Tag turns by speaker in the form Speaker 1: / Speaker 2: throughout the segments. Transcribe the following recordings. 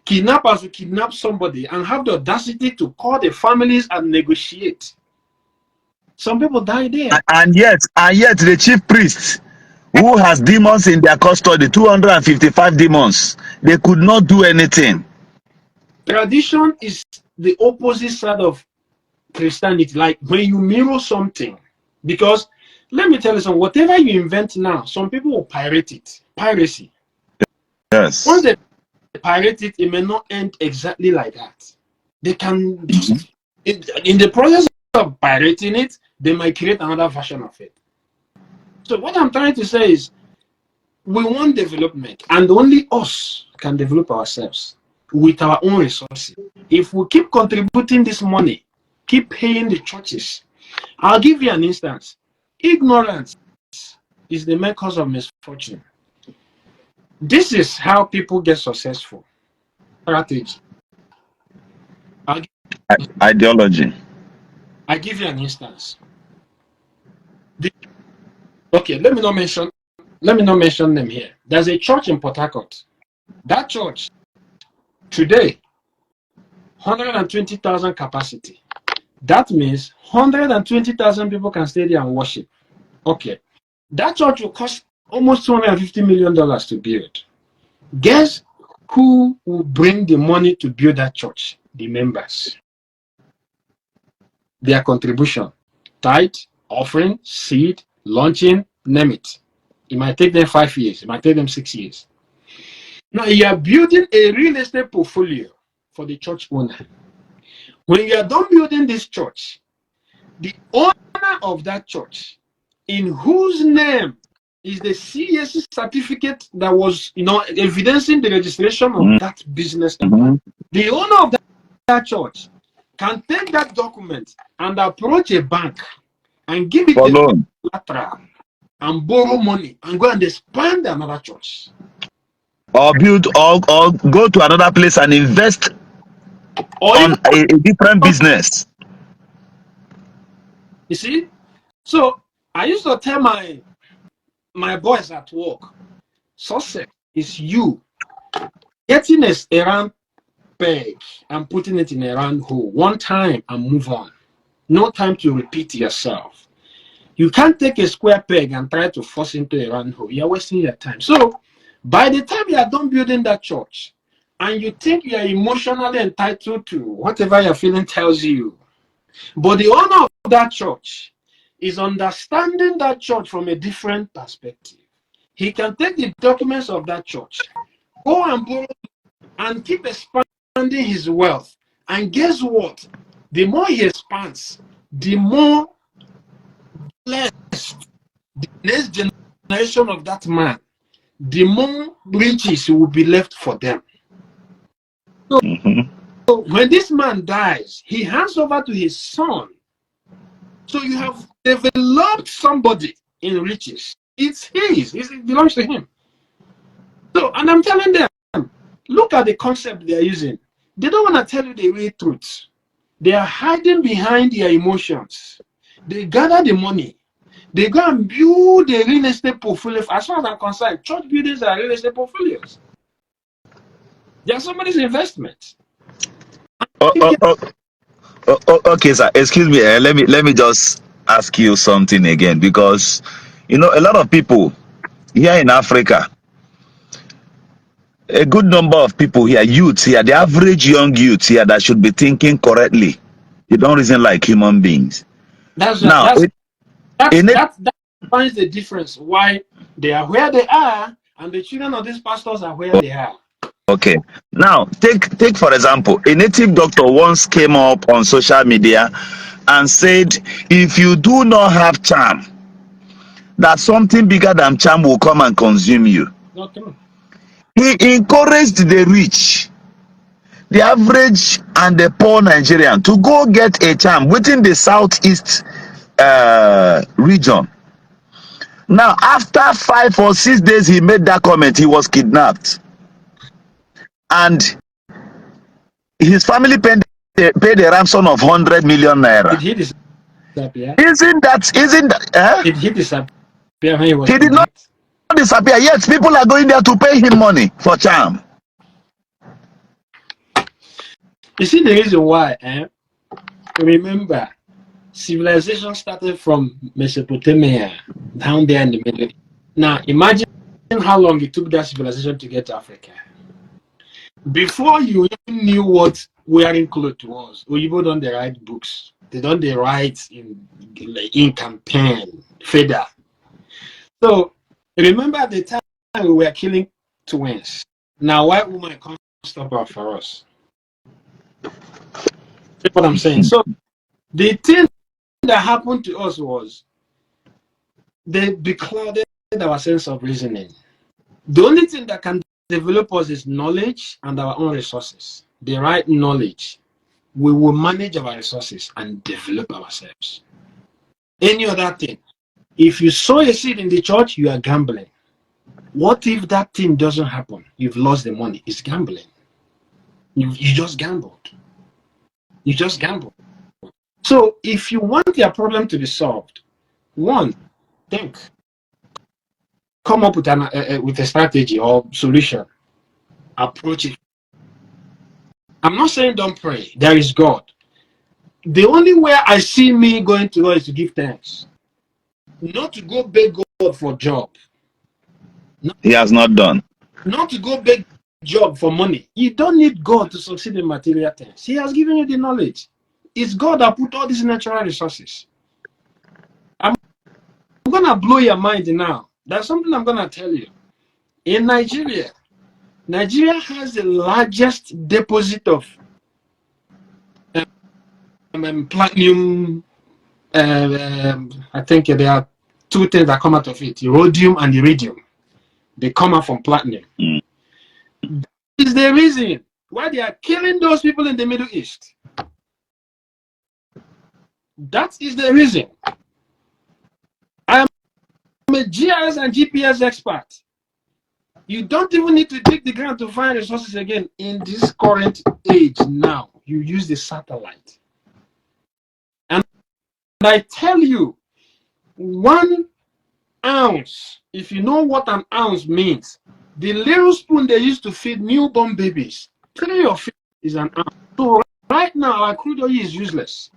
Speaker 1: kidnappers will kidnap somebody and have the audacity to call the families and negotiate. Some people die there.
Speaker 2: And yet the chief priest, who has demons in their custody, 255 demons, they could not do anything.
Speaker 1: Tradition is the opposite side of Christianity. Like when you mirror something, because let me tell you something, whatever you invent now, some people will pirate it. Piracy.
Speaker 2: Yes.
Speaker 1: Once they pirate it, it may not end exactly like that. They can just, in the process of pirating it, they might create another version of it. So what I'm trying to say is, we want development, and only us can develop ourselves with our own resources. If we keep contributing this money, keep paying the churches. I'll give you an instance. Ignorance is the main cause of misfortune. This is how people get successful. Strategy.
Speaker 2: Ideology.
Speaker 1: I give you an instance. Okay, let me not mention them here. There's a church in Port Harcourt. That church today, 120,000 capacity. That means 120,000 people can stay there and worship. Okay. That church will cost almost $250 million to build. Guess who will bring the money to build that church? The members. Their contribution. Tithe, offering, seed, launching, name it. It might take them 5 years. It might take them 6 years. Now you are building a real estate portfolio for the church owner. When you are done building this church, the owner of that church, in whose name is the CSC certificate that was, evidencing the registration of that business, the owner of that church can take that document and approach a bank and give it a collateral and borrow money and go and expand another church.
Speaker 2: Or build or go to another place and invest on a different business.
Speaker 1: You see? So I used to tell my boys at work, success is you getting a round peg and putting it in a round hole one time and move on. No time to repeat yourself. You can't take a square peg and try to force into a round hole. You're wasting your time. So by the time you are done building that church and you think you are emotionally entitled to whatever your feeling tells you, but the owner of that church is understanding that church from a different perspective. He can take the documents of that church, go and borrow, and keep expanding his wealth. And guess what? The more he expands, the more blessed the next generation of that man, the more riches will be left for them. So when this man dies, he hands over to his son. So you have developed somebody in riches. It's his. It belongs to him. So, and I'm telling them, look at the concept they are using. They don't want to tell you the real truth. They are hiding behind their emotions. They gather the money. They go and build a real estate portfolio. As far as I'm concerned, church buildings are real estate portfolios. They are somebody's investment.
Speaker 2: Okay, sir. Excuse me. Let me just ask you something again, because a lot of people here in Africa, a good number of people here, youths here, the average young youths here that should be thinking correctly, they don't reason like human beings.
Speaker 1: That finds the difference why they are where they are and the children of these pastors are where they are.
Speaker 2: Okay. Now, take for example, a native doctor once came up on social media and said, if you do not have charm, that something bigger than charm will come and consume you.
Speaker 1: Not true.
Speaker 2: He encouraged the rich, the average and the poor Nigerian to go get a charm within the southeast region. Now, after 5 or 6 days he made that comment, he was kidnapped. And his family paid a ransom of 100 million naira.
Speaker 1: Did he disappear?
Speaker 2: Isn't that
Speaker 1: Did he disappear when he was
Speaker 2: He did not disappear. Yes, people are going there to pay him money for charm.
Speaker 1: You see the reason why, remember, civilization started from Mesopotamia, down there in the Middle East. Now, imagine how long it took that civilization to get to Africa. Before you even knew what wearing clothes was, Oyibo don't they write books. They don't they write in ink and pen, feather. So, remember at the time we were killing twins. Now, white woman can't stop her for us. That's what I'm saying. So, the thing that happened to us was they beclouded our sense of reasoning. The only thing that can develop us is knowledge and our own resources. The right knowledge, we will manage our resources and develop ourselves. Any other thing, if you sow a seed in the church, you are gambling. What if that thing doesn't happen? You've lost the money. It's gambling. You just gambled. You just gambled. So if you want your problem to be solved, one, think. Come up with a strategy or solution. Approach it. I'm not saying don't pray. There is God. The only way I see me going to God is to give thanks. Not to go beg God for a job.
Speaker 2: He has not done.
Speaker 1: Not to go beg job for money. You don't need God to succeed in material things. He has given you the knowledge. It's God that put all these natural resources. I'm going to blow your mind now. There's something I'm going to tell you. In Nigeria has the largest deposit of platinum. I think there are two things that come out of it: rhodium and iridium. They come out from platinum. That is the reason why they are killing those people in the Middle East. That is the reason. I am a GIS and GPS expert. You don't even need to dig the ground to find resources again in this current age now. You use the satellite. And I tell you, 1 ounce, if you know what an ounce means, the little spoon they used to feed newborn babies, 3 of it is an ounce. So right now, our crude oil is useless.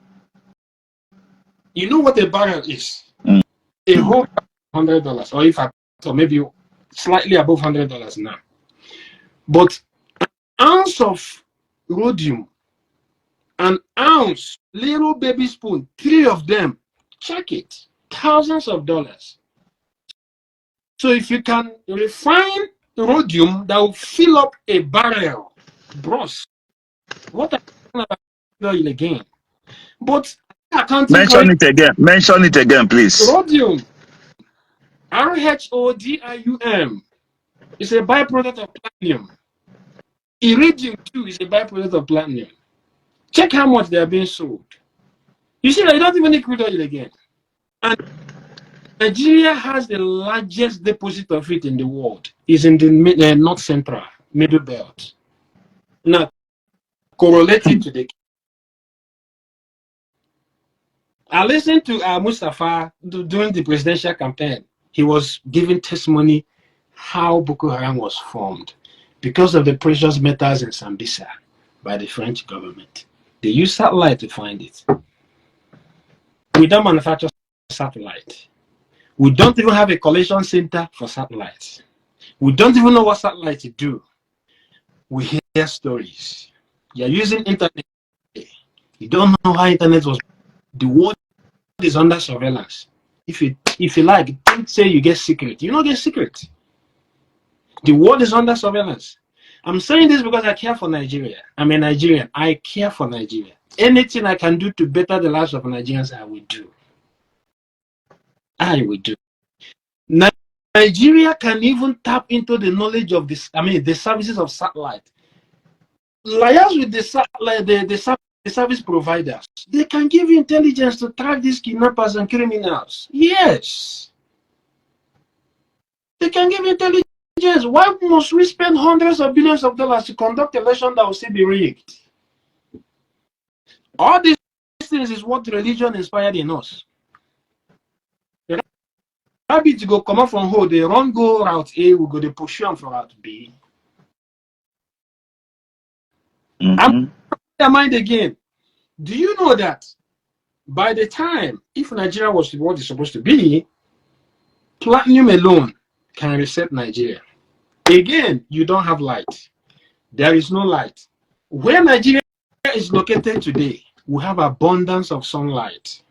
Speaker 1: You know what a barrel is? A whole $100, or if I so maybe slightly above $100 now. But an ounce of rhodium, an ounce little baby spoon, 3 of them, check it, thousands of dollars. So if you can refine rhodium that will fill up a barrel, bros, what are you about oil again? But
Speaker 2: Mention it again. Mention it again, please.
Speaker 1: Rhodium, RHODIUM, is a byproduct of platinum. Iridium too is a byproduct of platinum. Check how much they are being sold. You see that you don't even need crude oil again. And Nigeria has the largest deposit of it in the world. It's in the north central, middle belt. Now, correlated to the... I listened to Mustafa during the presidential campaign. He was giving testimony how Boko Haram was formed because of the precious metals in Sambisa by the French government. They use satellite to find it. We don't manufacture satellite. We don't even have a collection center for satellites. We don't even know what satellites do. We hear stories. You're using internet. You don't know how internet was. The world is under surveillance. If you like, don't say you get secret. You don't get secret. The world is under surveillance. I'm saying this because I care for Nigeria. I'm a Nigerian. I care for Nigeria. Anything I can do to better the lives of Nigerians, I will do. I will do. Nigeria can even tap into the knowledge of this. I mean, the services of satellite. Liars with the satellite, the service providers. They can give you intelligence to track these kidnappers and criminals. Yes. They can give you intelligence. Why must we spend hundreds of billions of dollars to conduct an election that will still be rigged? All these things is what religion inspired in us. The rabbits go come out from home, they run go route A, we go they push on for route B. I'm their mind again. Do you know that by the time, if Nigeria was what it's supposed to be, platinum alone can reset Nigeria. Again, you don't have light. There is no light. Where Nigeria is located today, we have abundance of sunlight.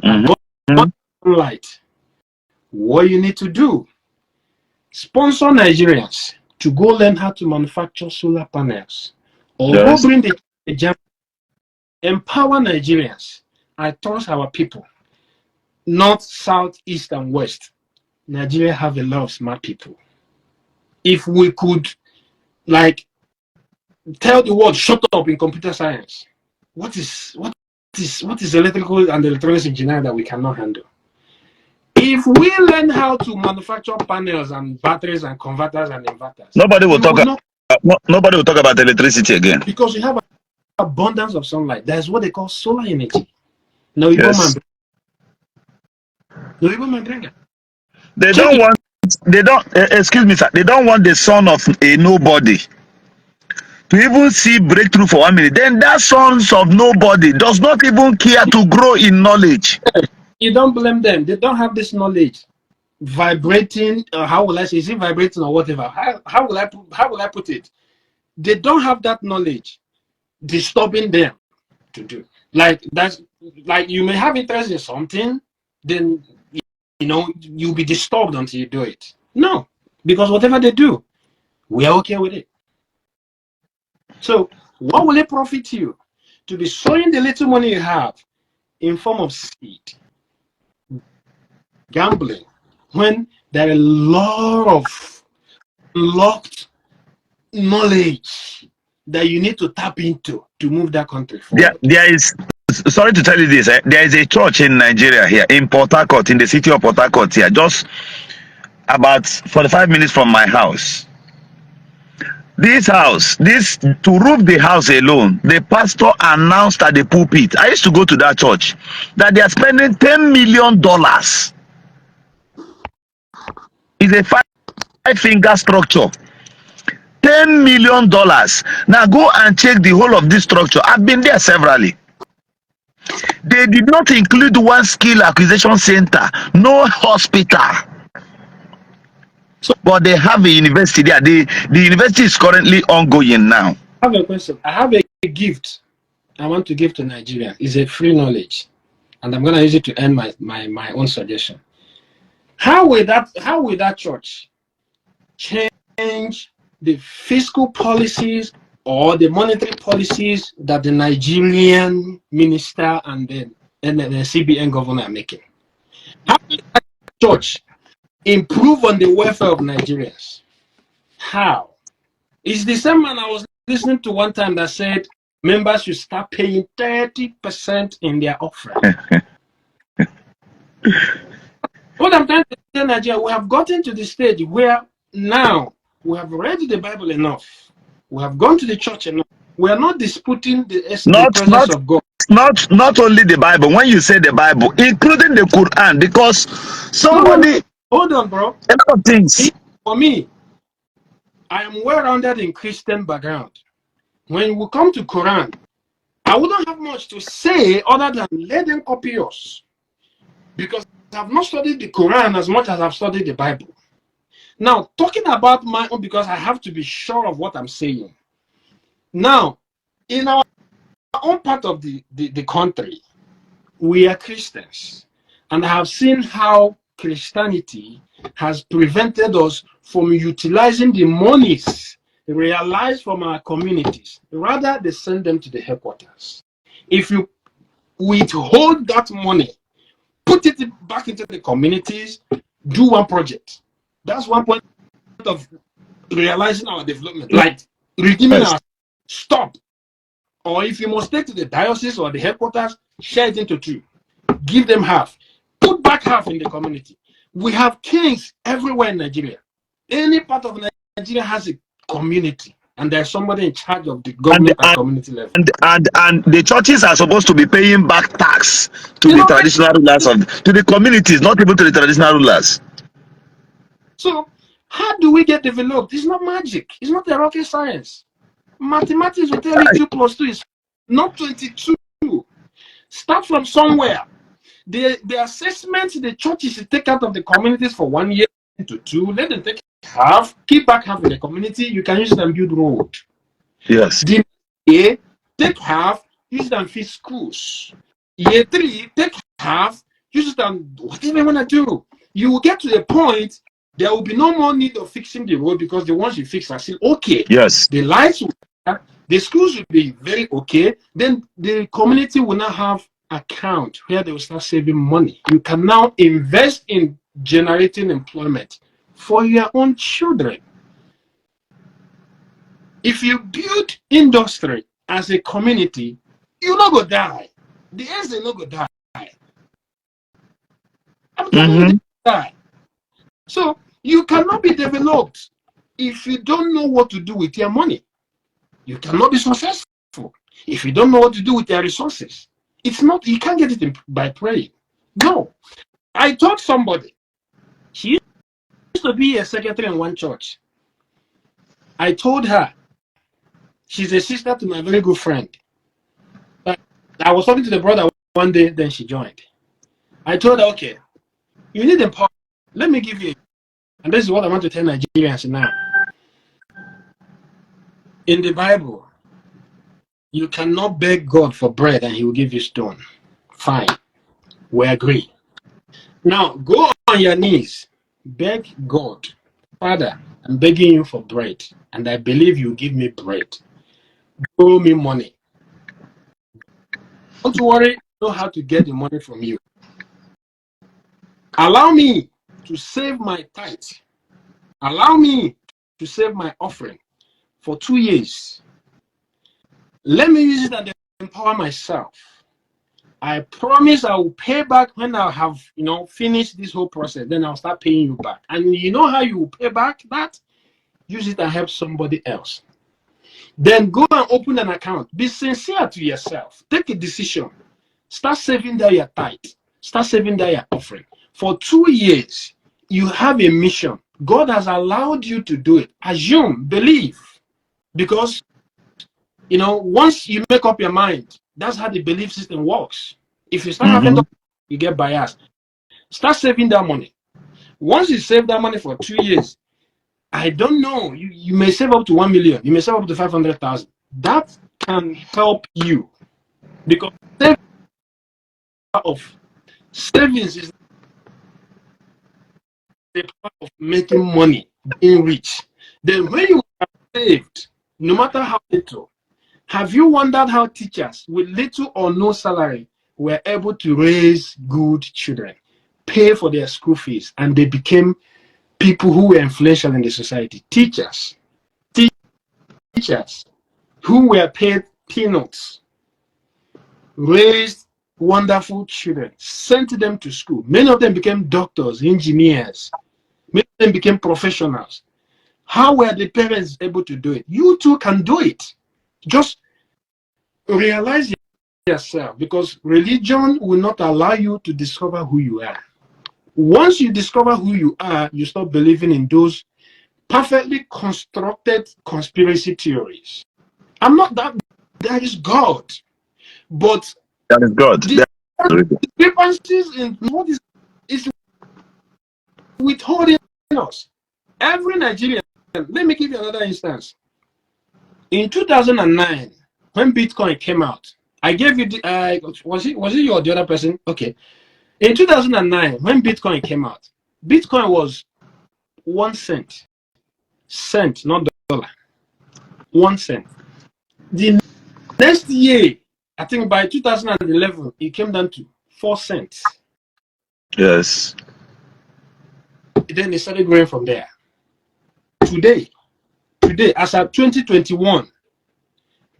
Speaker 1: Abundance of sunlight. What you need to do, sponsor Nigerians to go learn how to manufacture solar panels, or go bring the jam. Empower Nigerians. I trust our people. North, south, east, and west. Nigeria have a lot of smart people. If we could, like, tell the world, shut up in computer science. What is electrical and electronics engineering that we cannot handle? If we learn how to manufacture panels and batteries and converters and inverters,
Speaker 2: nobody will talk about electricity again.
Speaker 1: Because we have abundance of sunlight. That's what they call solar energy. No, yes.
Speaker 2: They don't want. They don't. Excuse me, sir. They don't want the son of a nobody to even see breakthrough for 1 minute. Then that sons of nobody does not even care to grow in knowledge.
Speaker 1: You don't blame them. They don't have this knowledge. Vibrating. How will I say? Is it vibrating or whatever? How will I put it? They don't have that knowledge disturbing them to do. Like that's like you may have interest in something, then you know you'll be disturbed until you do it. No, because whatever they do, we are okay with it. So what will it profit you to be sowing the little money you have in form of seed, gambling, when there are a lot of locked knowledge that you need to tap into to move that country forward?
Speaker 2: There is, sorry to tell you this, there is a church in Nigeria here, in Port Harcourt, in the city of Port Harcourt here, just about 45 minutes from my house. This to roof the house alone, the pastor announced at the pulpit, I used to go to that church, that they are spending $10 million. It's a five-finger structure. $10 million. Now go and check the whole of this structure. I've been there severally. They did not include one skill acquisition center, no hospital. So, but they have a university there. The university is currently ongoing now.
Speaker 1: I have a question. I have a gift I want to give to Nigeria. It's a free knowledge, and I'm going to use it to end my own suggestion. How will that church change the fiscal policies or the monetary policies that the Nigerian minister and the CBN governor are making? How will that church improve on the welfare of Nigerians? How? It's the same man I was listening to one time that said members should start paying 30% in their offering. What I'm trying to say, Nigeria, we have gotten to the stage where now we have read the Bible enough. We have gone to the church enough. We are not disputing the presence of God.
Speaker 2: Not only the Bible. When you say the Bible, including the Quran, because somebody.
Speaker 1: Hold on, bro.
Speaker 2: A lot of things.
Speaker 1: For me, I am well-rounded in Christian background. When we come to Quran, I wouldn't have much to say other than let them copy us, because I've not studied the Quran as much as I've studied the Bible. Now, talking about my own, because I have to be sure of what I'm saying. Now, in our own part of the country, we are Christians, and I have seen how Christianity has prevented us from utilizing the monies realized from our communities. Rather, they send them to the headquarters. If you withhold that money, put it back into the communities, do one project. That's one point of realizing our development. Like redeeming our stop. Or if you must take to the diocese or the headquarters, share it into two. Give them half. Put back half in the community. We have kings everywhere in Nigeria. Any part of Nigeria has a community, and there's somebody in charge of the government and community level.
Speaker 2: And the churches are supposed to be paying back tax to the traditional rulers to the communities, not even to the traditional rulers.
Speaker 1: So how do we get developed? It's not magic. It's not a rocket science. Mathematics will tell you 2 + 2 is not 22. Start from somewhere. The assessment the churches should take out of the communities for 1 year to 2, let them take half, keep back half in the community. You can use it and build road.
Speaker 2: Yes.
Speaker 1: The year, take half, use it and feed schools. Year 3, take half, use it and whatever you want to do. You will get to the point there will be no more need of fixing the road because the ones you fix are still okay.
Speaker 2: Yes.
Speaker 1: The lights will, the schools will be very okay. Then the community will now have account where they will start saving money. You can now invest in generating employment for your own children. If you build industry as a community, you not go die. The ends they not go die. I'm telling you, they die. So you cannot be developed if you don't know what to do with your money. You cannot be successful if you don't know what to do with your resources. It's not, you can't get it by praying. No. I told somebody, she used to be a secretary in one church. I told her, she's a sister to my very good friend. I was talking to the brother one day, then she joined. I told her, okay, you need empowerment. Let me give you, and this is what I want to tell Nigerians now. In the Bible, you cannot beg God for bread and he will give you stone. Fine. We agree. Now, go on your knees. Beg God. Father, I'm begging you for bread. And I believe you give me bread. Borrow me money. Don't worry, I know how to get the money from you. Allow me to save my tithe. Allow me to save my offering for 2 years. Let me use it and empower myself. I promise I will pay back when I have, finished this whole process. Then I'll start paying you back. And you know how you will pay back that? Use it and help somebody else. Then go and open an account. Be sincere to yourself. Take a decision. Start saving there your tithe. Start saving there your offering. For 2 years, you have a mission. God has allowed you to do it. Assume, believe. Because, once you make up your mind, that's how the belief system works. If you start having, you get biased. Start saving that money. Once you save that money for 2 years, I don't know, you may save up to 1 million. You may save up to 500,000. That can help you because of savings is the part of making money, being rich. Then when you have saved, no matter how little, have you wondered how teachers with little or no salary were able to raise good children, pay for their school fees, and they became people who were influential in the society? Teachers who were paid peanuts, raised wonderful children, sent them to school. Many of them became doctors, engineers. Many of them became professionals. How were the parents able to do it? You too can do it. Just realize yourself, because religion will not allow you to discover who you are. Once you discover who you are, you stop believing in those perfectly constructed conspiracy theories. I'm not that. That is God. But
Speaker 2: that is God.
Speaker 1: The discrepancies in what is withholding us. Every Nigerian. Let me give you another instance. In 2009, when Bitcoin came out, I gave you the. Was it you or the other person? Okay. In 2009, when Bitcoin came out, Bitcoin was 1 cent. Cent, not dollar. 1 cent. The next year, I think by 2011, it came down to 4 cents.
Speaker 2: Yes.
Speaker 1: Then it started growing from there. Today, as at 2021,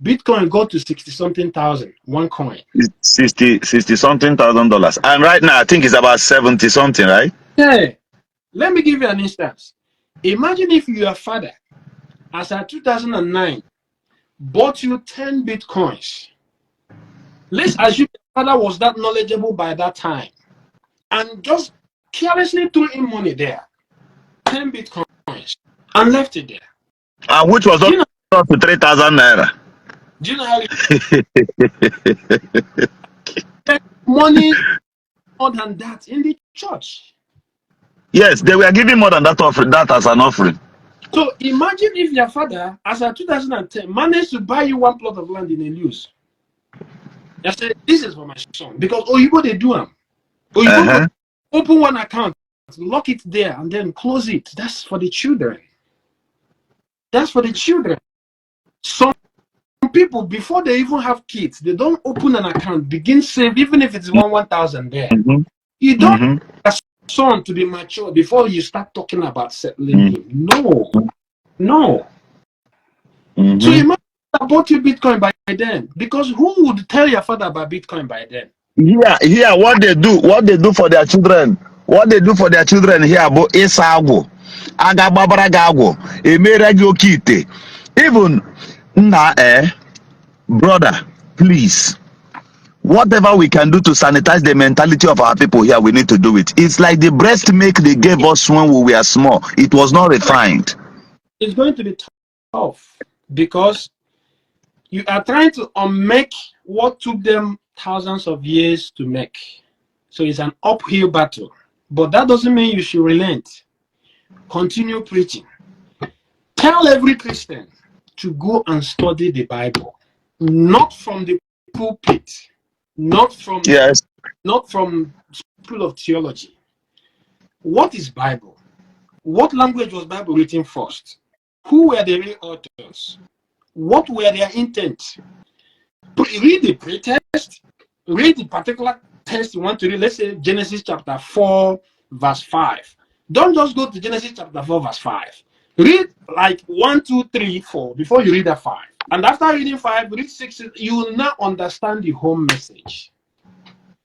Speaker 1: Bitcoin got to 60-something thousand, one coin.
Speaker 2: 60 something thousand dollars. And right now, I think it's about 70 something, right?
Speaker 1: Yeah. Let me give you an instance. Imagine if your father, as at 2009, bought you 10 Bitcoins. Let's assume your father was that knowledgeable by that time and just carelessly threw in money there, 10 Bitcoins, and left it there.
Speaker 2: And which was up to 3,000 naira.
Speaker 1: Do you know how money more than that in the church?
Speaker 2: Yes, they were giving more than that offering, that as an offering.
Speaker 1: So imagine if your father, as of 2010, managed to buy you one plot of land in a news. I said, this is for my son. Because Oyibo, they do them. Oyibo go open one account, lock it there, and then close it. That's for the children. That's for the children. Some people, before they even have kids, they don't open an account, begin save, even if it's 1,000 there. You don't want a son to be mature before you start talking about settling him. No. No. So you might have bought you Bitcoin by then. Because who would tell your father about Bitcoin by then?
Speaker 2: Here, what they do for their children. What they do for their children here about Isiagu, Agababara Gago, Emeragio Kite. Even brother, please. Whatever we can do to sanitize the mentality of our people here, we need to do it. It's like the breast milk they gave us when we were small. It was not refined.
Speaker 1: It's going to be tough because you are trying to unmake what took them thousands of years to make. So it's an uphill battle. But that doesn't mean you should relent. Continue preaching. Tell every Christian to go and study the Bible. Not from the pulpit. Not from School of Theology. What is Bible? What language was Bible written first? Who were the real authors? What were their intent? Read the pre-text. Read the particular text you want to read. Let's say Genesis chapter 4, verse 5. Don't just go to Genesis chapter 4, verse 5. Read like 1, 2, 3, 4 before you read that 5. And after reading 5, read 6. You will now understand the whole message.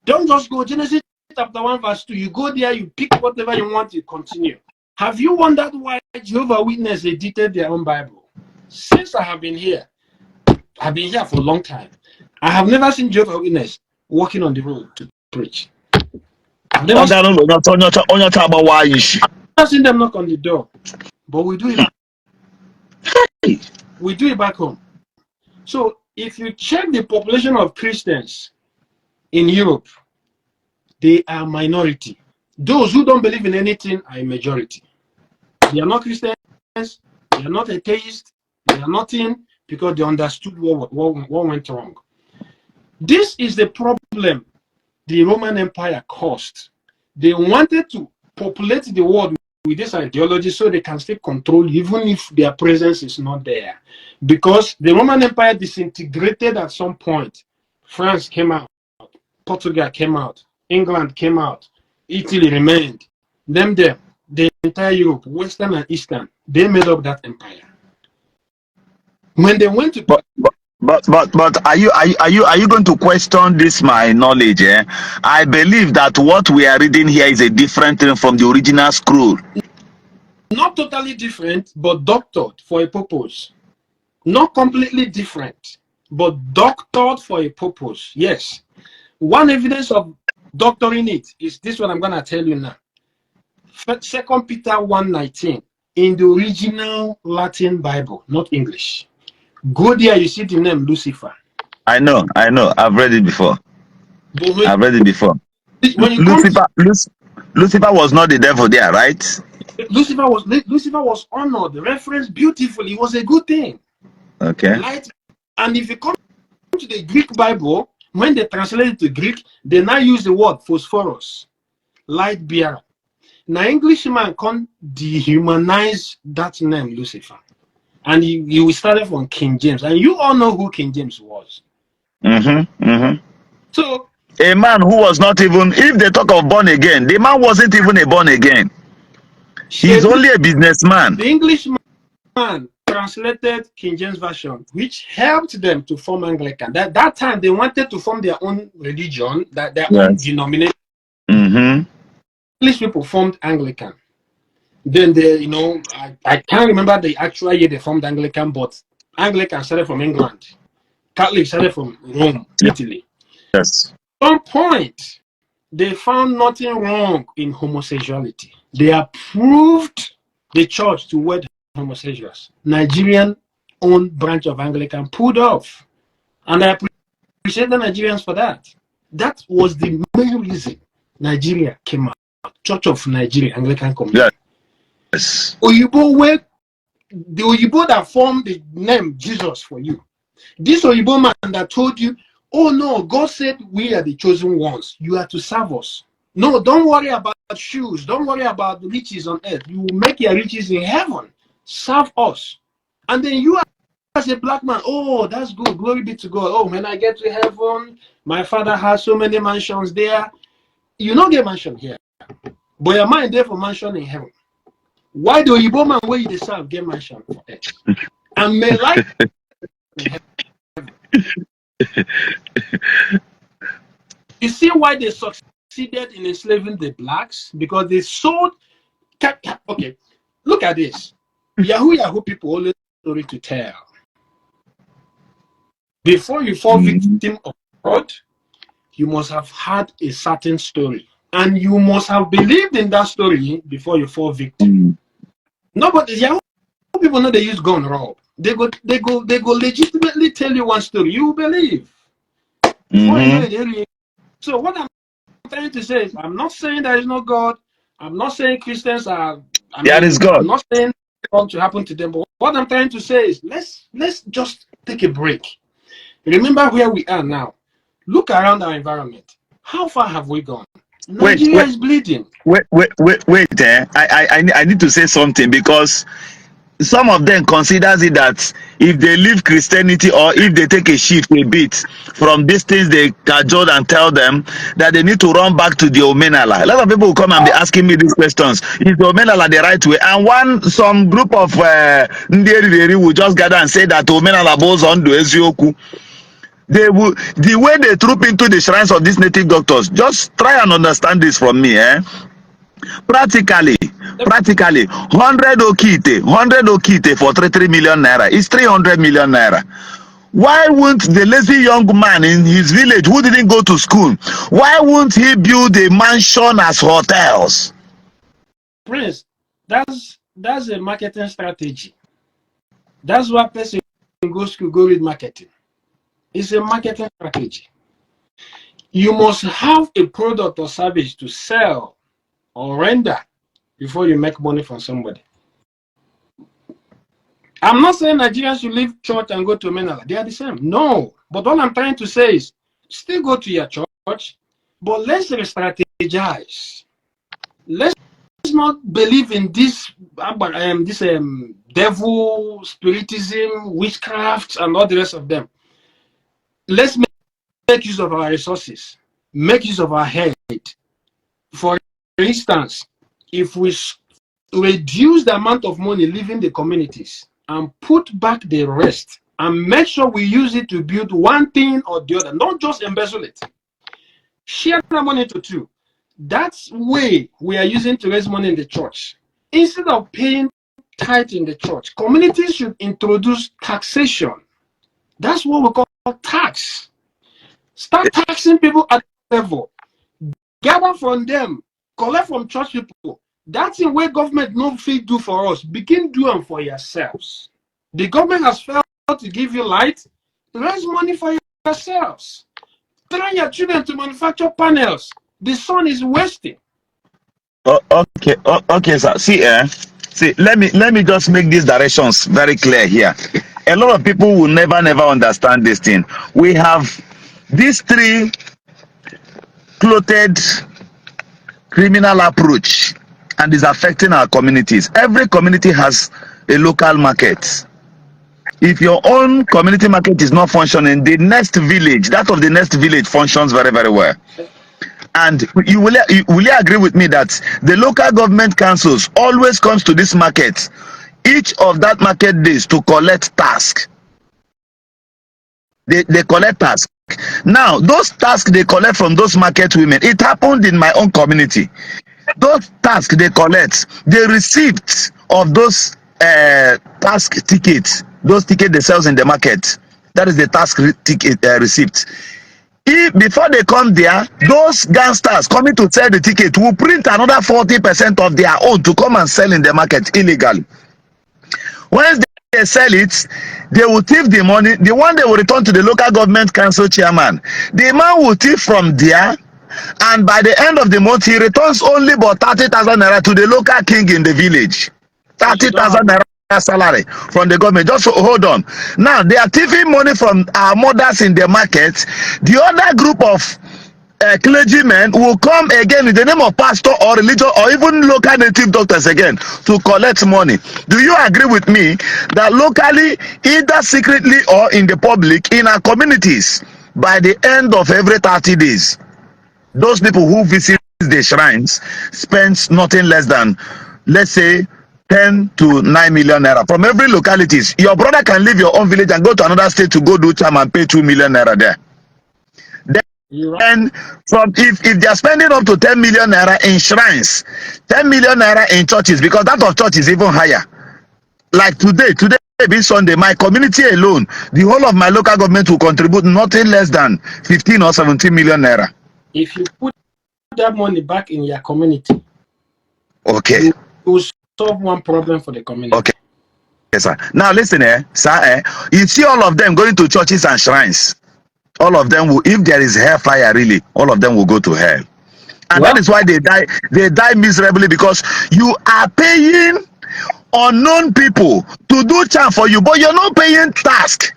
Speaker 1: Don't just go Genesis chapter 1, verse 2. You go there, you pick whatever you want, you continue. Have you wondered why Jehovah's Witnesses edited their own Bible? Since I have been here, I've been here for a long time. I have never seen Jehovah's Witnesses walking on the road to preach. I've never seen them knock on the door. But we do it. We do it back home. So if you check the population of Christians in Europe, they are minority. Those who don't believe in anything are a majority. They are not Christians, they are not atheists, they are nothing because they understood what went wrong. This is the problem the Roman Empire caused. They wanted to populate the world with this ideology so they can still control even if their presence is not there. Because the Roman Empire disintegrated at some point. France came out, Portugal came out, England came out, Italy remained. Them, the entire Europe, Western and Eastern, they made up that empire. When they went to
Speaker 2: But are you going to question this my knowledge? I believe that what we are reading here is a different thing from the original scroll.
Speaker 1: Not totally different, but doctored for a purpose. Not completely different, but doctored for a purpose. Yes. One evidence of doctoring it is this one I'm going to tell you now. 2 Peter 1:19 in the original Latin Bible, not English. Go there, you see the name Lucifer.
Speaker 2: I know. I've read it before. I've read it before.
Speaker 1: When you
Speaker 2: Lucifer was not the devil there, right?
Speaker 1: Lucifer was honored, referenced beautifully. It was a good thing.
Speaker 2: Okay.
Speaker 1: Light. And if you come to the Greek Bible, when they translate it to Greek, they now use the word phosphorus, light bearer. Now Englishman can't dehumanize that name Lucifer. And you started from King James, and you all know who King James was. So
Speaker 2: a man who was not even, if they talk of born again, the man wasn't even a born again. He's only a businessman.
Speaker 1: The Englishman translated King James Version, which helped them to form Anglican. That time they wanted to form their own religion, their own denomination. English people formed Anglican. Then they, I can't remember the actual year they formed Anglican, but Anglican started from England. Catholic started from Rome, Italy.
Speaker 2: Yes.
Speaker 1: At some point, they found nothing wrong in homosexuality. They approved the church to wed homosexuals. Nigerian owned branch of Anglican pulled off. And I appreciate the Nigerians for that. That was the main reason Nigeria came out. Church of Nigeria, Anglican Community.
Speaker 2: Yes.
Speaker 1: Oyibo, where the Oyibo that formed the name Jesus for you. This Oyibo man that told you, oh no, God said we are the chosen ones. You are to serve us. No, don't worry about shoes. Don't worry about the riches on earth. You will make your riches in heaven. Serve us. And then you as a black man, oh, that's good. Glory be to God. Oh, when I get to heaven, my father has so many mansions there. You don't get mansion here. But your mind there for mansion in heaven. Why the Igbo man where you deserve get mansion for earth? And may life in heaven. You see why they succeeded in enslaving the blacks? Because they sold. Okay, look at this. Yahoo people always have a story to tell. Before you fall victim of fraud, you must have had a certain story. And you must have believed in that story before you fall victim. Nobody, Yahoo people know they use gun rob. They go legitimately tell you one story. You believe. So what I'm trying to say is, I'm not saying there is no God. I'm not saying Christians are.
Speaker 2: There is God.
Speaker 1: I'm not saying wrong to happen to them. But what I'm trying to say is, let's just take a break. Remember where we are now. Look around our environment. How far have we gone? Nigeria is bleeding.
Speaker 2: Wait. I need to say something, because some of them considers it that if they leave Christianity, or if they take a shift a bit from these things they cajole and tell them, that they need to run back to the Omenala. A lot of people will come and be asking me these questions. Is the Omenala the right way? And some group of Ndi Igbo will just gather and say that Omenala bows on to Ezioku. The way they troop into the shrines of these native doctors, just try and understand this from me. Practically 100 okite for 3 million naira is 300 million naira. Why won't the lazy young man in his village who didn't go to school, why won't he build a mansion as hotels?
Speaker 1: Prince, that's a marketing strategy. That's why person goes to go read marketing. It's a marketing strategy. You must have a product or service to sell or render before you make money from somebody. I'm not saying Nigerians should leave church and go to Omenala. They are the same. No. But what I'm trying to say is, still go to your church, but let's strategize. Let's not believe in this devil, spiritism, witchcraft, and all the rest of them. Let's make use of our resources, make use of our head. For instance, if we reduce the amount of money leaving the communities and put back the rest, and make sure we use it to build one thing or the other, not just embezzle it. Share the money into two. That's way we are using to raise money in the church. Instead of paying tithe in the church, communities should introduce taxation. That's what we call tax. Start taxing people at the level. Gather from them, collect from church people. That's the way government no fee do for us. Begin doing for yourselves. The government has failed to give you light. Raise money for yourselves. Train your children to manufacture panels. The sun is wasting.
Speaker 2: Okay, sir. See, let me just make these directions very clear here. A lot of people will never understand this thing. We have these three clothed criminal approach, and is affecting our communities. Every community has a local market. If your own community market is not functioning, the next village, that of the next village, functions very, very well. And you will agree with me that the local government councils always comes to this market each of that market days to collect task. They collect task. Now those tasks they collect from those market women, it happened in my own community. Those tasks they collect, the receipts of those task tickets, those tickets they sell in the market, that is the task ticket receipt. If before they come there, those gangsters coming to sell the ticket will print another 40% of their own to come and sell in the market illegally. Once they sell it, they will thief the money. The one they will return to the local government council chairman. The man will thief from there, and by the end of the month, he returns only about 30,000 naira to the local king in the village.
Speaker 1: You don't
Speaker 2: 30,000
Speaker 1: have
Speaker 2: naira salary from the government. Just hold on. Now they are thieving money from our mothers in the market. The other group of clergymen will come again in the name of pastor or religion or even local native doctors again to collect money. Do you agree with me that locally, either secretly or in the public, in our communities, by the end of every 30 days, those people who visit the shrines spends nothing less than, let's say, 10 to 9 million naira from every localities? Your brother can leave your own village and go to another state to go do charm and pay 2 million naira there. And from if they are spending up to 10 million naira in shrines, 10 million naira in churches, because that of church is even higher. Like today being Sunday, my community alone, the whole of my local government will contribute nothing less than 15 or 17 million naira.
Speaker 1: If you put that money back in your community,
Speaker 2: okay,
Speaker 1: you will solve one problem for the community.
Speaker 2: Okay. Yes, sir. Now listen, sir, you see all of them going to churches and shrines. All of them will, if there is hellfire, really, all of them will go to hell. And
Speaker 1: Well,
Speaker 2: that is why they die miserably, because you are paying unknown people to do charm for you, but you're not paying task.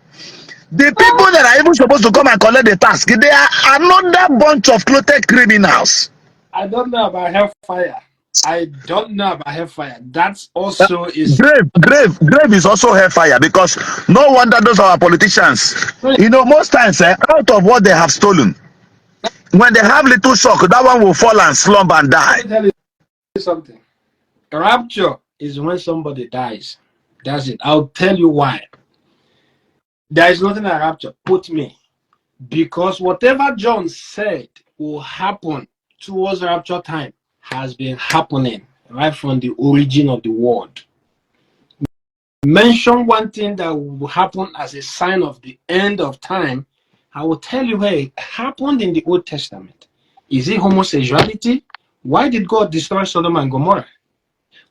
Speaker 2: The people that are even supposed to come and collect the task, they are another bunch of clothed criminals.
Speaker 1: I don't know about hellfire. I don't know about hellfire. That's also is
Speaker 2: Grave is also hellfire, because no wonder those are our politicians. You know, most times, out of what they have stolen, when they have little shock, that one will fall and slump and die.
Speaker 1: Let me tell you something. Rapture is when somebody dies. That's it. I'll tell you why. There is nothing like rapture. Put me. Because whatever John said will happen towards rapture time has been happening right from the origin of the world. Mention one thing that will happen as a sign of the end of time, I will tell you where it happened in the Old Testament. Is it homosexuality? Why did God destroy Sodom and Gomorrah?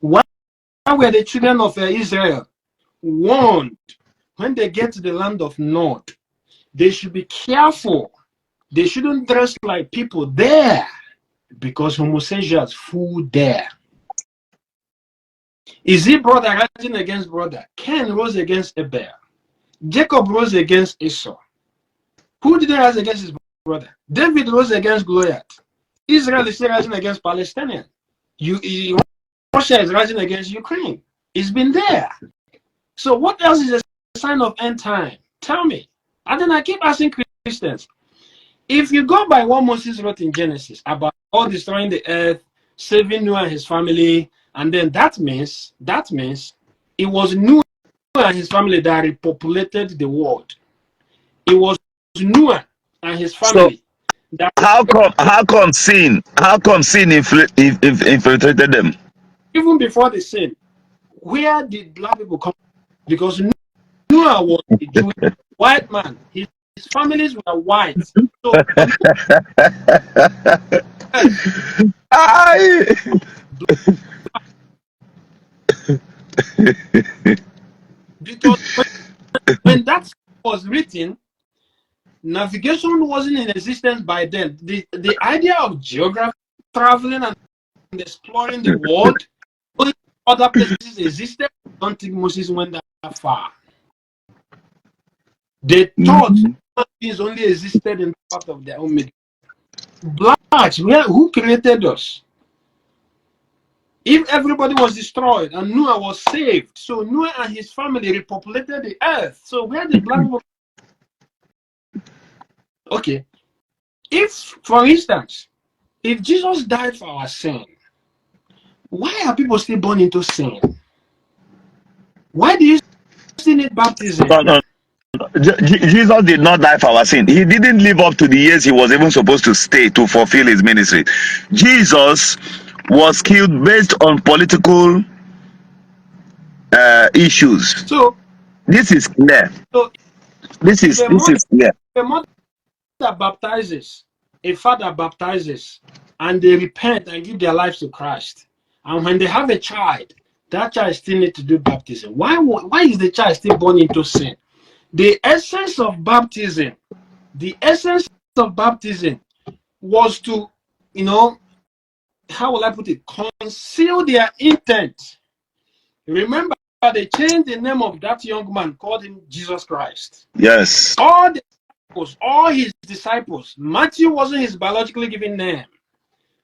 Speaker 1: Why were the children of Israel warned when they get to the land of Nod? They should be careful. They shouldn't dress like people there, because homosexuals fool there. Is it brother rising against brother? Cain rose against Abel. Jacob rose against Esau. Who did he rise against his brother? David rose against Goliath. Israel is still rising against Palestinian. Russia is rising against Ukraine. It's been there. So what else is a sign of end time? Tell me. And then I keep asking Christians, if you go by what Moses wrote in Genesis about all destroying the earth, saving Noah and his family, and then that means it was Noah and his family that repopulated the world. It was Noah and his family.
Speaker 2: So how come sin infiltrated them?
Speaker 1: Even before the sin, where did black people come? Because Noah was a Jewish white man. His families were white. So because when that was written, navigation wasn't in existence by then. The idea of geography, traveling and exploring the world, only other places existed. I don't think Moses went that far. They thought things only existed in part of their own middle. Blacks, who created us? If everybody was destroyed and Noah was saved, so Noah and his family repopulated the earth. So where did black people? Okay. If, for instance, if Jesus died for our sin, why are people still born into sin? Why do you still need baptism?
Speaker 2: No. Jesus did not die for our sin. He didn't live up to the years he was even supposed to stay to fulfill his ministry. Jesus was killed based on political issues.
Speaker 1: So
Speaker 2: this is clear.
Speaker 1: So
Speaker 2: this is clear.
Speaker 1: A mother baptizes, a father baptizes, and they repent and give their lives to Christ. And when they have a child, that child still need to do baptism. Why is the child still born into sin? The essence of baptism was to, how will I put it? Conceal their intent. Remember, they changed the name of that young man, called him Jesus Christ.
Speaker 2: Yes.
Speaker 1: All his disciples. Matthew wasn't his biologically given name.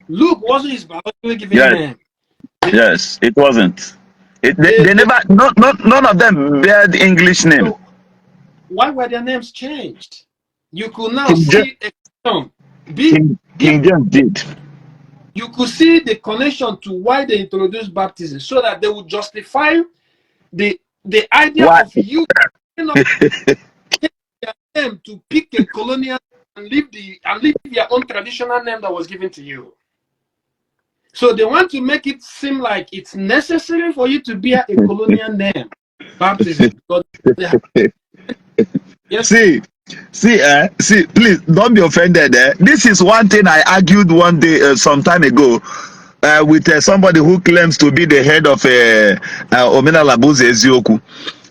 Speaker 1: Luke wasn't his biologically given name.
Speaker 2: Yes, it wasn't. They never, none of them bear the English name.
Speaker 1: So why were their names changed? You could now see
Speaker 2: King James did.
Speaker 1: You could see the connection to why they introduced baptism, so that they would justify the idea of you them to pick a colonial and leave your own traditional name that was given to you. So they want to make it seem like it's necessary for you to bear a colonial name, baptism.
Speaker 2: Yes. See, please don't be offended. This is one thing I argued one day, some time ago, with somebody who claims to be the head of Omenala Igbo.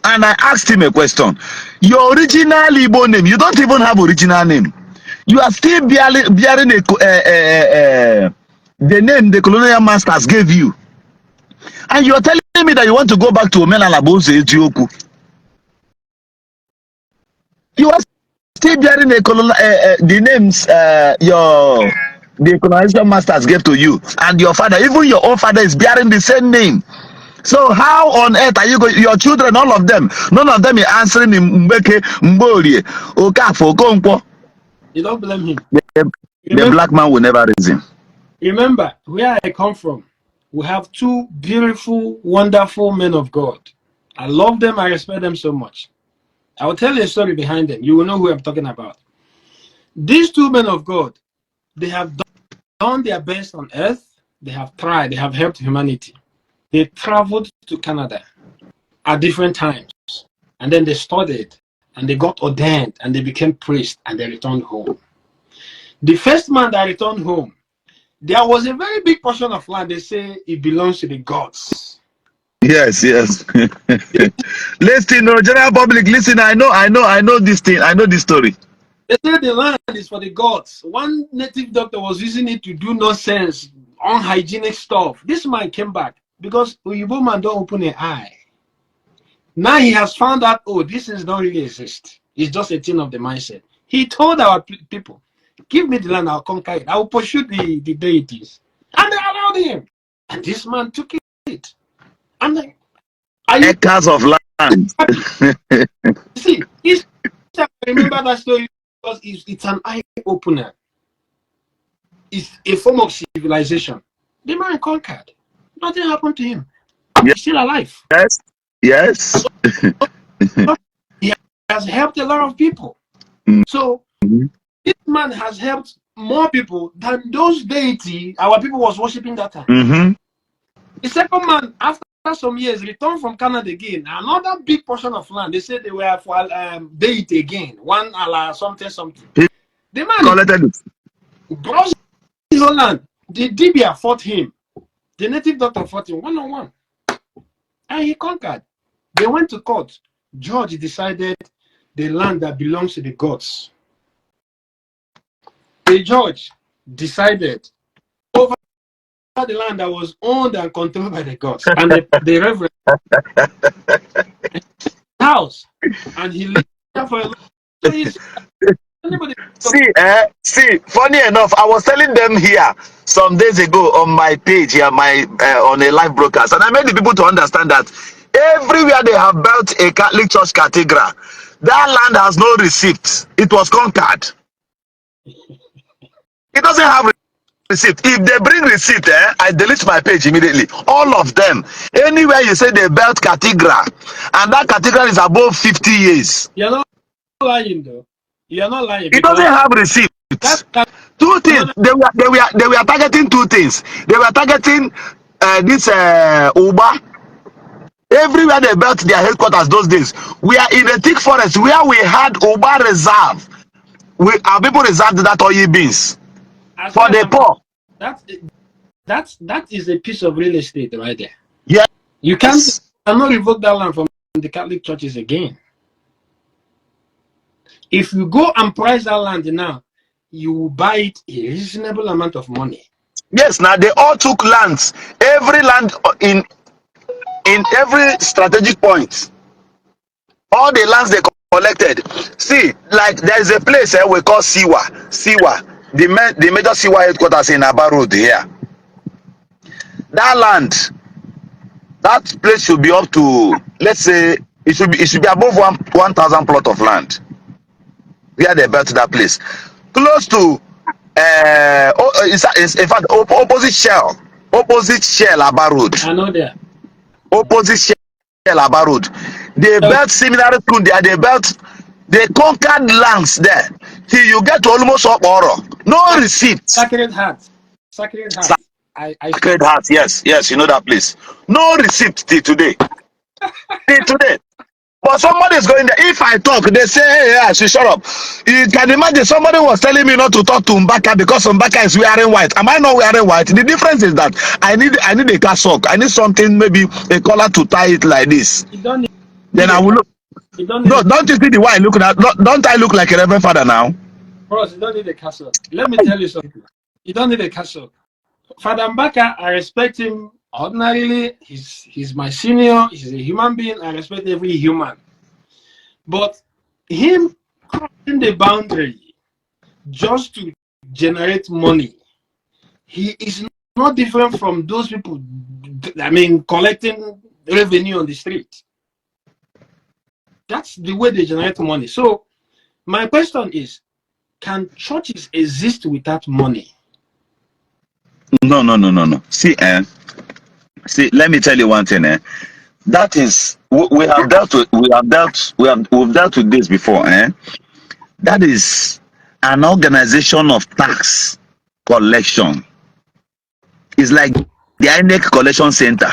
Speaker 2: And I asked him a question. Your original Igbo name, you don't even have original name. You are still bearing the name the colonial masters gave you. And you are telling me that you want to go back to Omenala Igbo. You are still bearing the names the colonization masters gave to you, and your father, even your own father, is bearing the same name. So how on earth are you going? Your children, all of them, none of them is answering in Mbeke, Mborie, Okafo, Okonkwo.
Speaker 1: You don't blame him.
Speaker 2: The black man will never raise him.
Speaker 1: Remember where I come from. We have two beautiful, wonderful men of God. I love them. I respect them so much. I will tell you a story behind them. You will know who I'm talking about. These two men of God, they have done their best on earth. They have tried. They have helped humanity. They traveled to Canada at different times. And then they studied. And they got ordained. And they became priests. And they returned home. The first man that returned home, there was a very big portion of land. They say it belongs to the gods.
Speaker 2: Yes. Listen, general public, listen. I know this thing. I know this story.
Speaker 1: They say the land is for the gods. One native doctor was using it to do nonsense, unhygienic stuff. This man came back because Uyibo man don't open an eye. Now he has found out, oh, this is not really exist. It's just a thing of the mindset. He told our people, give me the land, I'll conquer it. I will pursue the deities. And they allowed him. And this man took it. I'm like,
Speaker 2: acres of land.
Speaker 1: See, I remember that story because it's an eye opener. It's a form of civilization. The man conquered. Nothing happened to him. He's still alive.
Speaker 2: Yes.
Speaker 1: He has helped a lot of people. So this man has helped more people than those deities our people was worshiping that time. The second man, after some years, returned from Canada again. Another big portion of land. They said they were for deity again. One ala something. The man brought his own land. The Dibia fought him. The native doctor fought him one-on-one. And he conquered. They went to court. Judge decided the land that belongs to the gods. The judge decided over the land that was owned and controlled by the gods. And the reverend house. And he lived there for a long time.
Speaker 2: See, funny enough, I was telling them here some days ago on my page here, on a live broadcast, and I made the people to understand that everywhere they have built a Catholic church cathedral, that land has no receipt. It was conquered. It doesn't have receipt. If they bring receipt, I delete my page immediately. All of them. Anywhere you say they built cathedral, and that cathedral is above 50 years.
Speaker 1: You're not lying though. You're not lying.
Speaker 2: It doesn't have receipts. Two things. They were targeting two things. They were targeting this Uba. Everywhere they built their headquarters those days. We are in a thick forest where we had Uba reserve. Our people reserved that oil beans for the poor.
Speaker 1: That is a piece of real estate right there.
Speaker 2: Yeah.
Speaker 1: You cannot revoke that land from the Catholic churches again. If you go and price that land now, you will buy it a reasonable amount of money.
Speaker 2: Yes, now they all took lands, every land in every strategic point. All the lands they collected. See, like there is a place we call Siwa, the major Siwa headquarters in Aba Road here. That land, that place should be up to, let's say, it should be above 1,000 plot of land. Where they built that place, close to it's in fact opposite Shell Aba Road.
Speaker 1: I know that.
Speaker 2: Opposite Shell Aba Road. They built similar to there. They conquered lands there. Till you get to almost Okporo. No receipt.
Speaker 1: Sacred Heart. Sacred Heart.
Speaker 2: Sacred Heart. Yes, you know that place. No receipt till today. Till today. But somebody is going there. If I talk, they say, hey, yeah, she shut up. You can imagine somebody was telling me not to talk to Mbaka because Mbaka is wearing white. Am I not wearing white? The difference is that I need a cassock. I need something, maybe a collar to tie it like this.
Speaker 1: You don't need
Speaker 2: then I will look. No, don't you see the way I look at? Don't I look like a Reverend Father now?
Speaker 1: Bros, you don't need a cassock. Let me tell you something. You don't need a cassock. Father Mbaka, I respect him. Ordinarily, he's my senior. He's a human being. I respect every human. But him crossing the boundary just to generate money, he is not different from those people, I mean, collecting revenue on the street. That's the way they generate money. So my question is, can churches exist without money?
Speaker 2: No. See, let me tell you one thing. That is, we've dealt with this before. That is an organization of tax collection. It's like the Enoch collection center.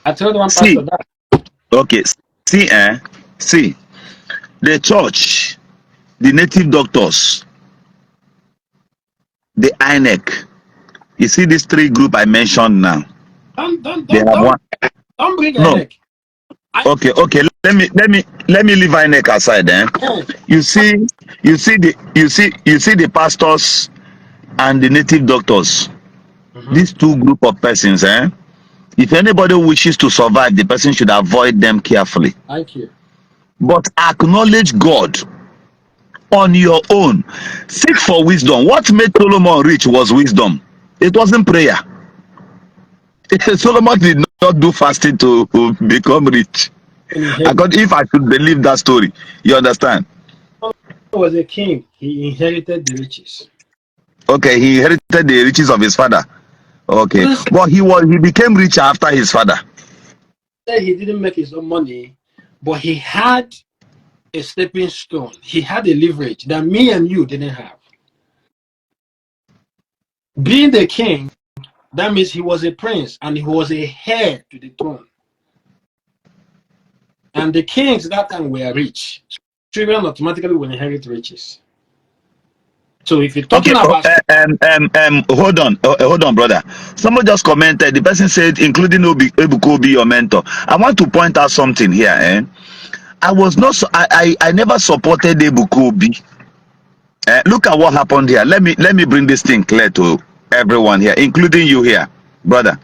Speaker 1: I told one pastor that.
Speaker 2: Okay. See, the church, the native doctors, the Enoch. You see these three groups I mentioned now.
Speaker 1: Don't bring Enoch.
Speaker 2: Okay. Let me leave Enoch aside. Then you see the pastors and the native doctors. These two group of persons. If anybody wishes to survive, the person should avoid them carefully.
Speaker 1: Thank you.
Speaker 2: But acknowledge God on your own. Seek for wisdom. What made Solomon rich was wisdom. It wasn't prayer. Solomon did not do fasting to become rich. If I could believe that story, you understand?
Speaker 1: Solomon was a king. He inherited the riches.
Speaker 2: Okay, he inherited the riches of his father. Okay, but he became richer after his father.
Speaker 1: He didn't make his own money, but he had a stepping stone. He had a leverage that me and you didn't have. Being the king, that means he was a prince and he was a heir to the throne. And the kings that time were rich. Children automatically will inherit riches. So if you're talking about
Speaker 2: hold on, brother. Someone just commented. The person said, including Ebuko be your mentor. I want to point out something here. I never supported Ebuko. Look at what happened here. Let me bring this thing clear to everyone here, including you here, brother.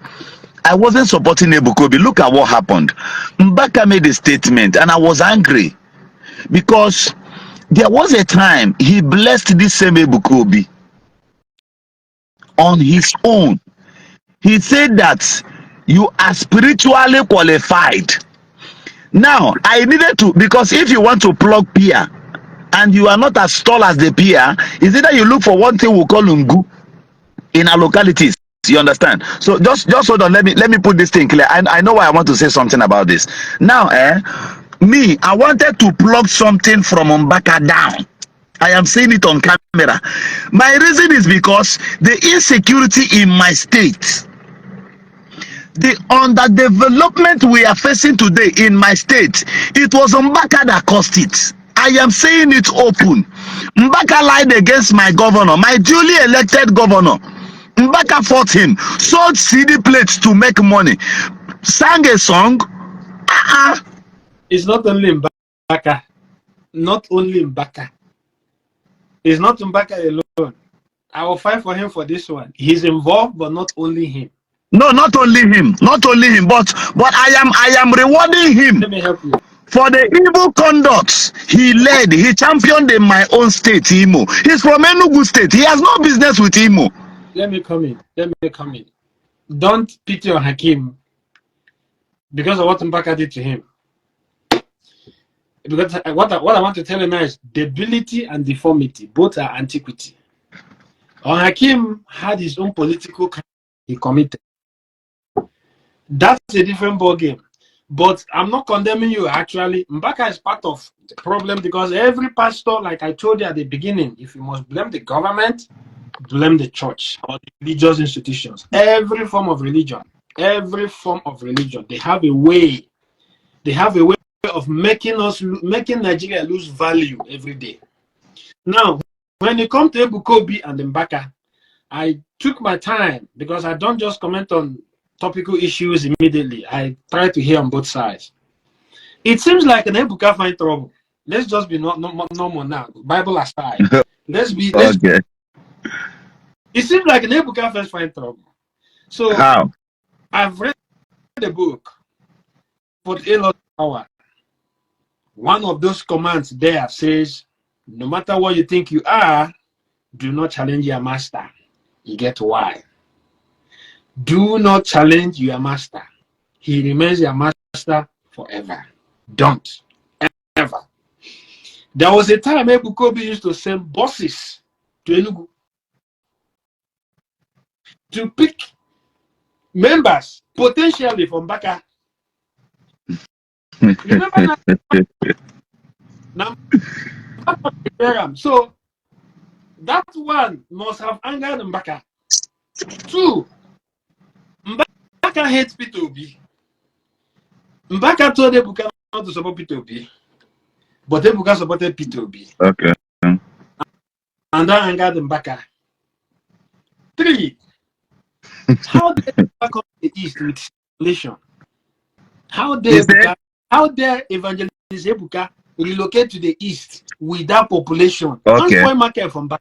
Speaker 2: I wasn't supporting Ebukobi. Look at what happened. Mbaka made a statement and I was angry because there was a time he blessed this same Ebukobi on his own. He said that you are spiritually qualified. Now, I needed to, because if you want to plug peer and you are not as tall as the peer, is it that you look for one thing we call ungu in our localities? You understand? So just hold on. Let me put this thing clear. I know why I want to say something about this. Now, me, I wanted to plug something from Mbaka down. I am saying it on camera. My reason is because the insecurity in my state, the underdevelopment we are facing today in my state, it was Mbaka that caused it. I am saying it open. Mbaka lied against my governor, my duly elected governor. Mbaka fought him, sold CD plates to make money. sang a song.
Speaker 1: It's not only Mbaka. Not only Mbaka. It's not Mbaka alone. I will fight for him for this one. He's involved, but not only him.
Speaker 2: No, not only him, but I am rewarding him
Speaker 1: Let me help you.
Speaker 2: for the evil conduct he led. He championed in my own state, Imo. He's from Enugu State. He has no business with Imo.
Speaker 1: Let me come in. Don't pity on Hakim because of what Mbaka did to him. Because what I want to tell you now is debility and deformity, both are antiquity. Hakim had his own political crime he committed. That's a different ballgame. But I'm not condemning you, actually. Mbaka is part of the problem because every pastor, like I told you at the beginning, if you must blame the government, blame the church or the religious institutions. Every form of religion, they have a way. They have a way of making Nigeria lose value every day. Now, when it comes to Ebukobi and Mbaka, I took my time because I don't just comment on topical issues immediately. I try to hear on both sides. It seems like an Ebuka find trouble. Let's just be normal now. Bible aside. Okay. It seems like an Ebuka first find trouble. So
Speaker 2: how?
Speaker 1: I've read the book for a lot of hours. One of those commands there says, no matter what you think you are, do not challenge your master. You get why? Do not challenge your master. He remains your master forever. Don't. Ever. There was a time Ebukobi used to send bosses to Enugu to pick members, potentially from Baka. Remember now? So that one must have angered Mbaka. Two, Mbaka hates P2B. Mbaka told Ebuka not to support P2B, but Ebuka supported P2B.
Speaker 2: Okay.
Speaker 1: And that angered Mbaka. Three, how dare Ebuka come to the East with population? How dare Evangelist Ebuka relocate to the East with that population?
Speaker 2: Okay.
Speaker 1: One market from Mbaka.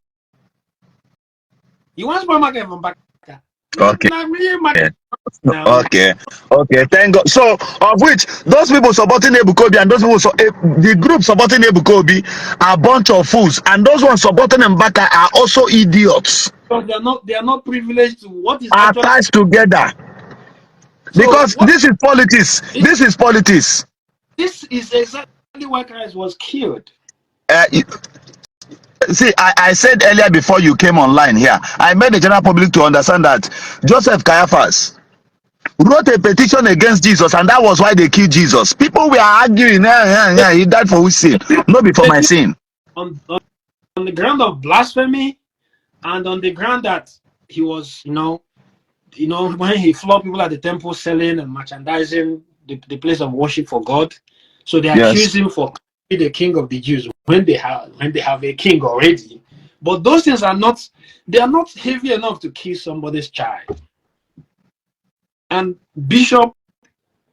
Speaker 1: You want to market from Mbaka?
Speaker 2: Okay.
Speaker 1: Okay.
Speaker 2: Okay. Thank God. So, of which those people supporting Ebukobi and those people, the group supporting Ebukobi are a bunch of fools, and those ones supporting Mbaka are also idiots.
Speaker 1: So they are not privileged to what is
Speaker 2: attached together. So because this is politics. This is politics.
Speaker 1: This is exactly why Christ was killed.
Speaker 2: See, I said earlier before you came online here, I made the general public to understand that Joseph Caiaphas wrote a petition against Jesus, and that was why they killed Jesus. People were arguing, he died for whose sin? Not before my sin.
Speaker 1: On the ground of blasphemy, and on the ground that he was, when he floored people at the temple selling and merchandising the place of worship for God. So they accuse him for being the king of the Jews when they have a king already. But those things are not heavy enough to kill somebody's child. And Bishop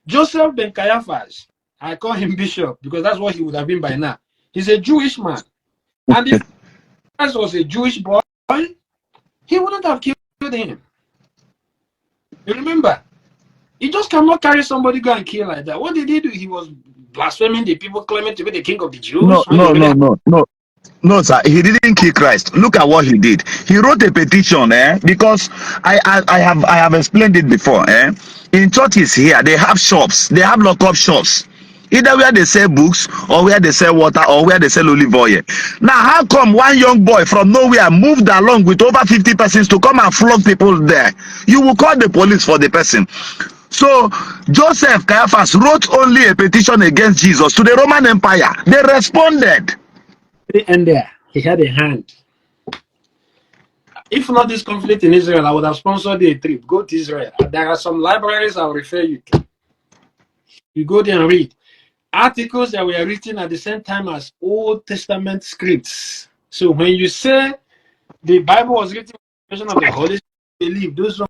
Speaker 1: Joseph Ben Caiaphas, I call him Bishop because that's what he would have been by now. He's a Jewish man. And if Christ was a Jewish boy, he wouldn't have killed him. You remember? You just cannot carry somebody go and kill like that. What did he do? He was blaspheming the people claiming to be the king of the Jews.
Speaker 2: No, sir. He didn't kill Christ. Look at what he did. He wrote a petition, because I have explained it before, In churches here, they have shops. They have lock-up shops. Either where they sell books, or where they sell water, or where they sell olive oil. Now, how come one young boy from nowhere moved along with over 50 persons to come and flog people there? You will call the police for the person. So Joseph Caiaphas wrote only a petition against Jesus to the Roman Empire. They responded.
Speaker 1: And there, he had a hand. If not this conflict in Israel, I would have sponsored a trip. Go to Israel. There are some libraries I'll refer you to. You go there and read articles that were written at the same time as Old Testament scripts. So when you say the Bible was written by the Holy Spirit, believe those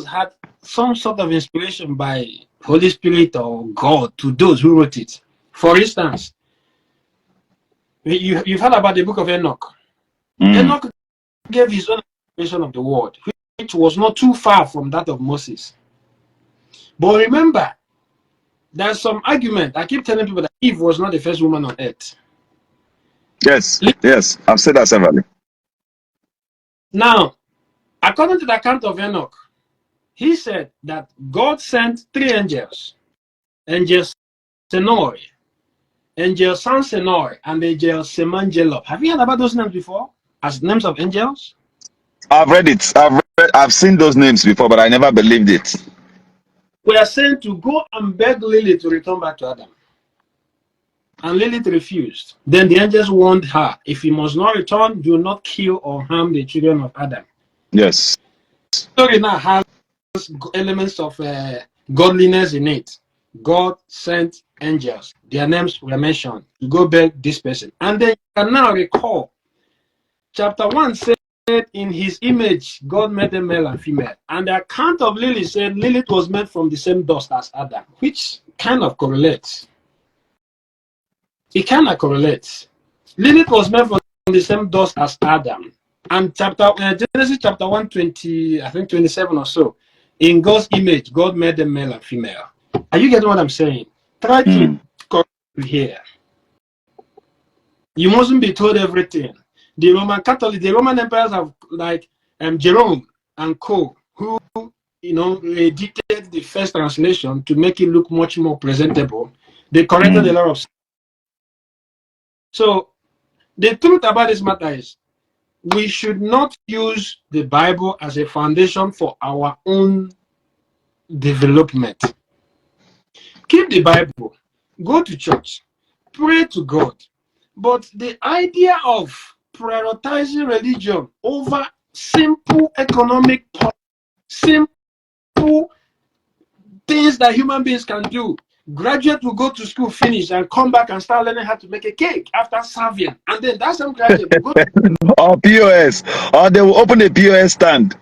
Speaker 1: had some sort of inspiration by Holy Spirit or God to those who wrote it. For instance, you've heard about the book of Enoch. Enoch gave his own interpretation of the word, which was not too far from that of Moses. But remember, there's some argument. I keep telling people that Eve was not the first woman on earth.
Speaker 2: Yes, yes, I've said that severally.
Speaker 1: Now, according to the account of Enoch, he said that God sent 3 angels. Angel Senoi, Angel San Senoi, and Angel Semangelop. Have you heard about those names before as names of angels?
Speaker 2: I've read it. I've seen those names before, but I never believed it.
Speaker 1: We are sent to go and beg Lily to return back to Adam. And Lilith refused. Then the angels warned her, if he must not return, do not kill or harm the children of Adam.
Speaker 2: Yes.
Speaker 1: The story now has elements of godliness in it. God sent angels. Their names were mentioned to go beg this person. And then you can now recall, chapter 1 said, in his image, God made them male and female. And the account of Lilith said Lilith was made from the same dust as Adam, which kind of correlates. It kind of correlates. Lilith was made from the same dust as Adam. And Genesis chapter 120, I think 27 or so, in God's image, God made them male and female. Are you getting what I'm saying? Try to correct here. You mustn't be told everything. The Roman Catholic, the Roman emperors have like Jerome and co, who edited the first translation to make it look much more presentable. They corrected a lot of. So the truth about this matter is, we should not use the Bible as a foundation for our own development. Keep the Bible, go to church, pray to God. But the idea of prioritizing religion over simple economic, simple things that human beings can do. Graduate will go to school, finish, and come back and start learning how to make a cake after serving. And then that's some graduate will go to
Speaker 2: or POS, or they will open a POS stand.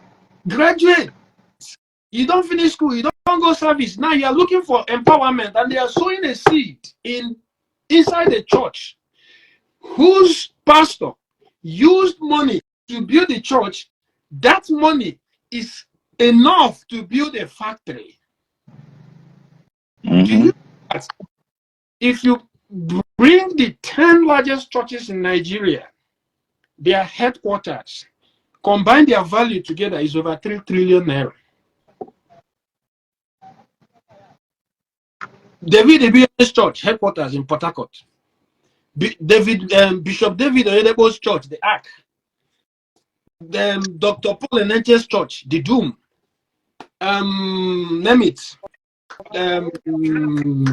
Speaker 1: Graduate, you don't finish school, you don't go service. Now you are looking for empowerment, and they are sowing a seed inside the church whose pastor used money to build the church. That money is enough to build a factory. If you bring the 10 largest churches in Nigeria, their headquarters, combine their value together, is over 3 trillion naira. David Ibiye's church, headquarters in Port Harcourt. Bishop David Oyedebo's church, the Ark. Dr. Paul Enenche's church, the Doom. Name it.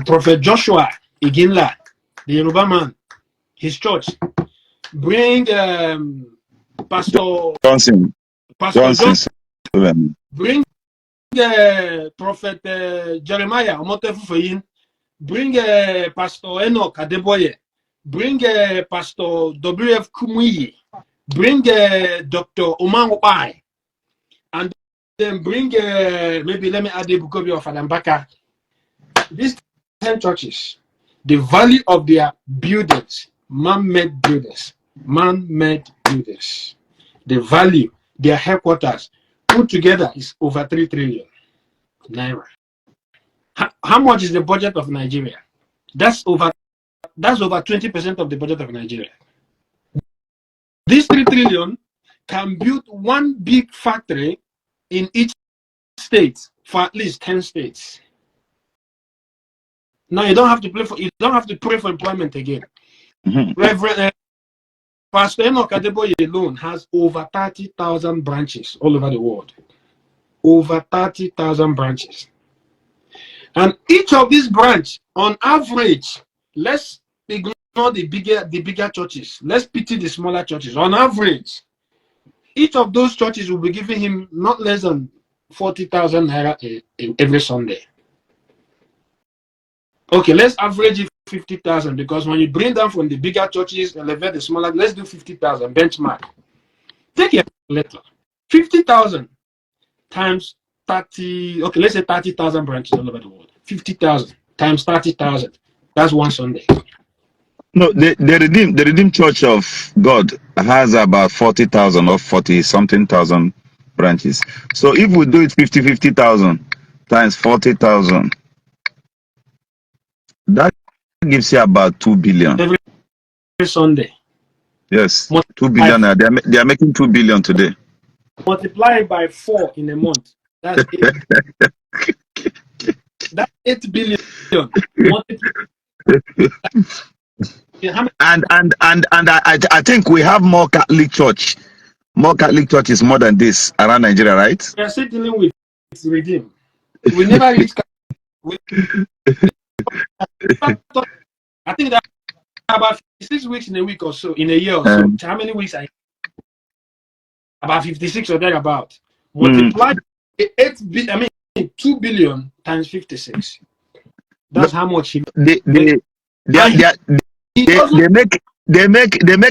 Speaker 1: Prophet Joshua Iginla, the Yoruba man, his church. Bring Pastor Johnson. Bring Prophet Jeremiah Omotefufayin. Bring Pastor Enoch Adeboye. Bring Pastor W.F. Kumuyi. Bring Dr. Oman Opai. And then bring, maybe let me add the Bukobi of Adambaka. These 10 churches, the value of their buildings, man-made buildings, the value, their headquarters, put together is over 3 trillion naira. How much is the budget of Nigeria? That's over 20% of the budget of Nigeria. This 3 trillion can build one big factory in each state for at least 10 states. Now you don't have to pray for employment again. Reverend Pastor Enoch Adeboye alone has over 30,000 branches all over the world. Over 30,000 branches. And each of these branches, on average, let's ignore the bigger churches. Let's pity the smaller churches. On average, each of those churches will be giving him not less than 40,000 naira every Sunday. Okay, let's average it 50,000, because when you bring down from the bigger churches, elevate the smaller, let's do 50,000 benchmark. Take a letter. 50,000 times 30, okay, let's say 30,000 branches all over the world. 50,000 times 30,000. That's one Sunday.
Speaker 2: No, the Redeemed Church of God has about 40,000 or 40 something thousand branches. So if we do it 50,000 times 40,000, that gives you about 2 billion.
Speaker 1: Every Sunday.
Speaker 2: Yes, 2 billion. They are making 2 billion today.
Speaker 1: Multiply it by 4 in a month. That's 8. That's 8 billion.
Speaker 2: And I think we have more Catholic church. More Catholic churches more than this around Nigeria, right?
Speaker 1: We are still dealing with redeem. We never reach. I think that about 56 weeks in a week or so, in a year or so. How many weeks? About 56 or thereabout. Multiply 2 billion times 56. That's how much
Speaker 2: they make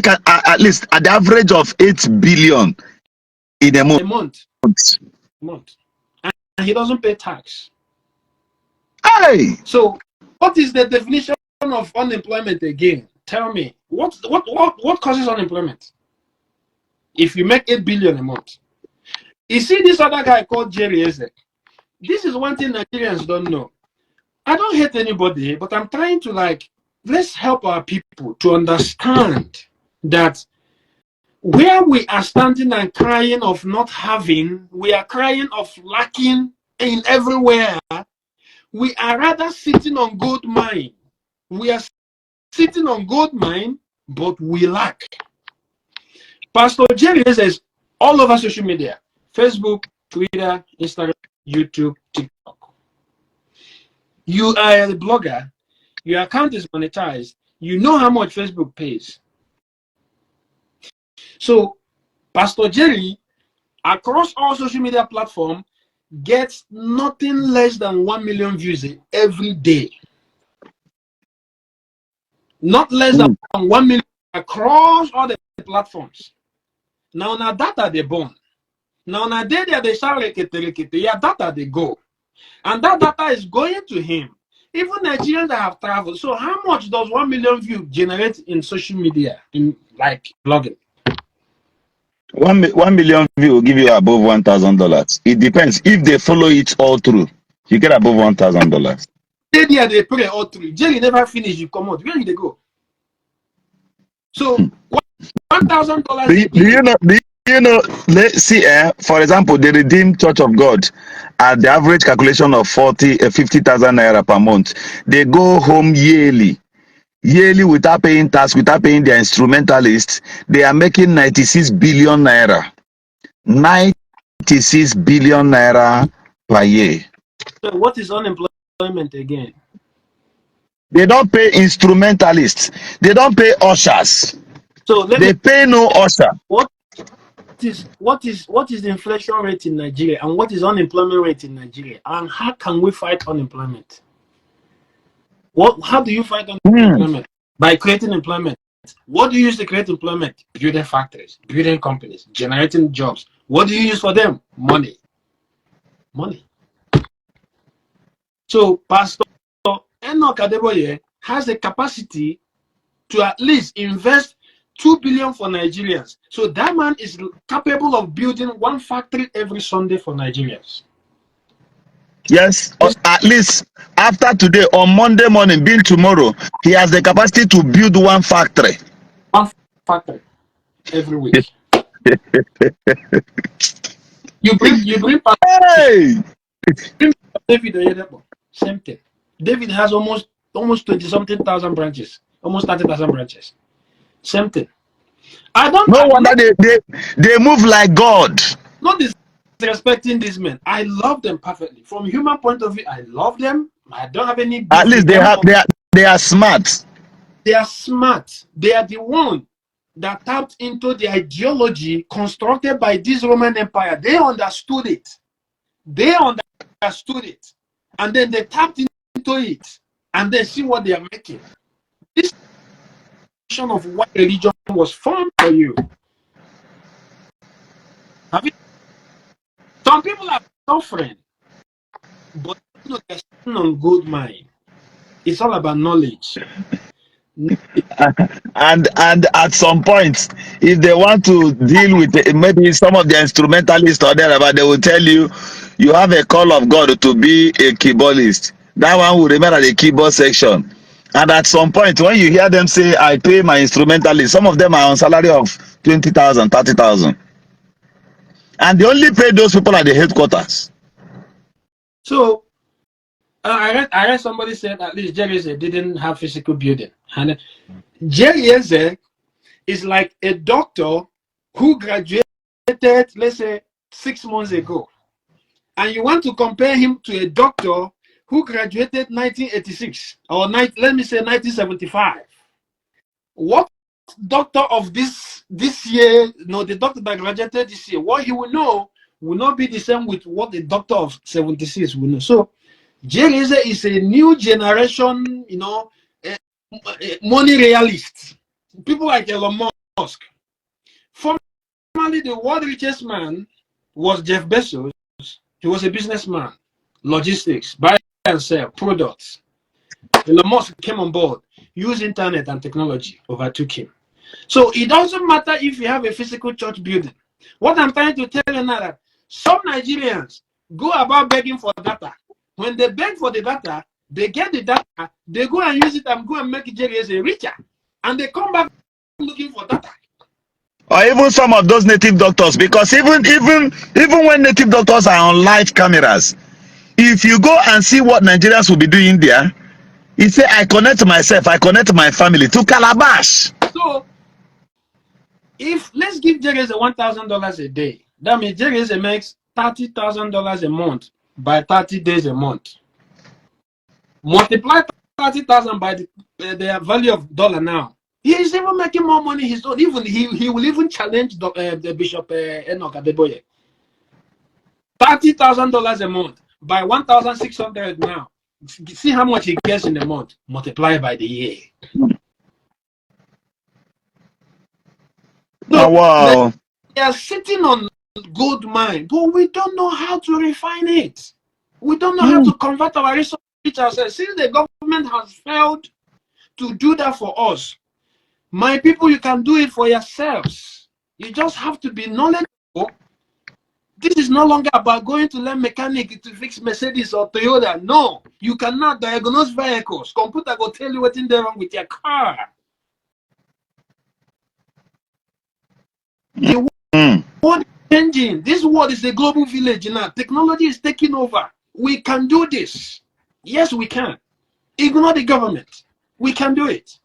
Speaker 2: at least an average of 8 billion in a month.
Speaker 1: And he doesn't pay tax.
Speaker 2: Hey!
Speaker 1: So what is the definition of unemployment again? Tell me. What causes unemployment? If you make 8 billion a month. You see this other guy called Jerry Ezek. This is one thing Nigerians don't know. I don't hate anybody, but I'm trying to let's help our people to understand that where we are standing and crying of not having, we are crying of lacking in everywhere. We are rather sitting on gold mine. We are sitting on gold mine, but we lack. Pastor Jerry says all over social media, Facebook, Twitter, Instagram, YouTube, TikTok. You are a blogger, your account is monetized, you know how much Facebook pays. So Pastor Jerry, across all social media platforms, gets nothing less than 1 million views every day. Not less than 1 million across all the platforms. Now data they born. Now they shall yeah, data they go. And that data is going to him. Even Nigerians that have traveled. So how much does 1 million views generate in social media, in blogging?
Speaker 2: 1 million view will give you above $1,000. It depends. If they follow it all through, you get above $1,000.
Speaker 1: They pray all through. Jerry never finish, you come out. Where did they go? So $1,000.
Speaker 2: Do you know, let's see, for example, the Redeemed Church of God, at the average calculation of 50,000 naira per month, they go home yearly without paying tax, without paying their instrumentalists. They are making 96 billion naira. 96 billion naira per year.
Speaker 1: So what is unemployment again?
Speaker 2: They don't pay instrumentalists. They don't pay ushers. So they pay no usher.
Speaker 1: What is the inflation rate in Nigeria, and what is unemployment rate in Nigeria, and how can we fight unemployment? How do you fight unemployment? By creating employment. What do you use to create employment? Building factories, building companies, generating jobs. What do you use for them? Money. So Pastor Enoch has the capacity to at least invest 2 billion for Nigerians. So that man is capable of building one factory every Sunday for Nigerians.
Speaker 2: Yes, at least after today, on Monday morning, being tomorrow, he has the capacity to build one factory.
Speaker 1: One factory every week. you bring
Speaker 2: hey!
Speaker 1: David, same thing. David has almost 20-something thousand branches, almost 30,000 branches. Same thing.
Speaker 2: No wonder they move like God.
Speaker 1: Not disrespecting these men. I love them perfectly. From human point of view, I love them. I don't have any beef.
Speaker 2: At least they are smart.
Speaker 1: They are smart. They are the one that tapped into the ideology constructed by this Roman Empire. They understood it. And then they tapped into it. And then see what they are making. This notion of what religion was formed for you. Some people are suffering. But you know, they're sitting on gold mine. It's all about knowledge.
Speaker 2: And at some point, if they want to deal with maybe some of the instrumentalists or whatever, they will tell you you have a call of God to be a keyboardist. That one will remain at the keyboard section. And at some point, when you hear them say, I pay my instrumentalist, some of them are on salary of 20,000, 30,000. And they only pay those people at the headquarters.
Speaker 1: So I read somebody said at least Jerry Eze didn't have physical building. And Jerry Eze is like a doctor who graduated, let's say, 6 months ago. And you want to compare him to a doctor who graduated 1986 or let me say 1975. What doctor of this year, no, the doctor that graduated this year, what he will know will not be the same with what the doctor of 76 will know. So Jerry Eze is a new generation, you know, money realist. People like Elon Musk. Formerly, the world richest man was Jeff Bezos. He was a businessman, logistics, buy and sell products. Elon Musk came on board, used internet and technology, overtook him. So it doesn't matter if you have a physical church building. What I'm trying to tell you now that some Nigerians go about begging for data. When they beg for the data, they get the data, they go and use it and go and make Jerry Eze richer. And they come back looking for data.
Speaker 2: Or even some of those native doctors, because even when native doctors are on live cameras, if you go and see what Nigerians will be doing there, he say, I connect myself, I connect my family to Calabash.
Speaker 1: So if let's give Jerry Eze $1,000 a day, that means Jerry Eze makes $30,000 a month by 30 days a month. Multiply 30,000 by the value of dollar now. He is even making more money. He's not even he will even challenge the Bishop Enoch Adeboye. $30,000 a month by 1,600 now. See how much he gets in a month. Multiply by the year. So
Speaker 2: Oh, wow.
Speaker 1: They are sitting on gold mine, but we don't know how to refine it. We don't know how to convert our resources ourselves. Since the government has failed to do that for us, my people, you can do it for yourselves. You just have to be knowledgeable. This is no longer about going to learn mechanic to fix Mercedes or Toyota. No, you cannot diagnose vehicles. Computer will tell you what's wrong with your car. The world is changing. This world is a global village now. Technology is taking over. We can do this. Yes, we can. Ignore the government. We can do it.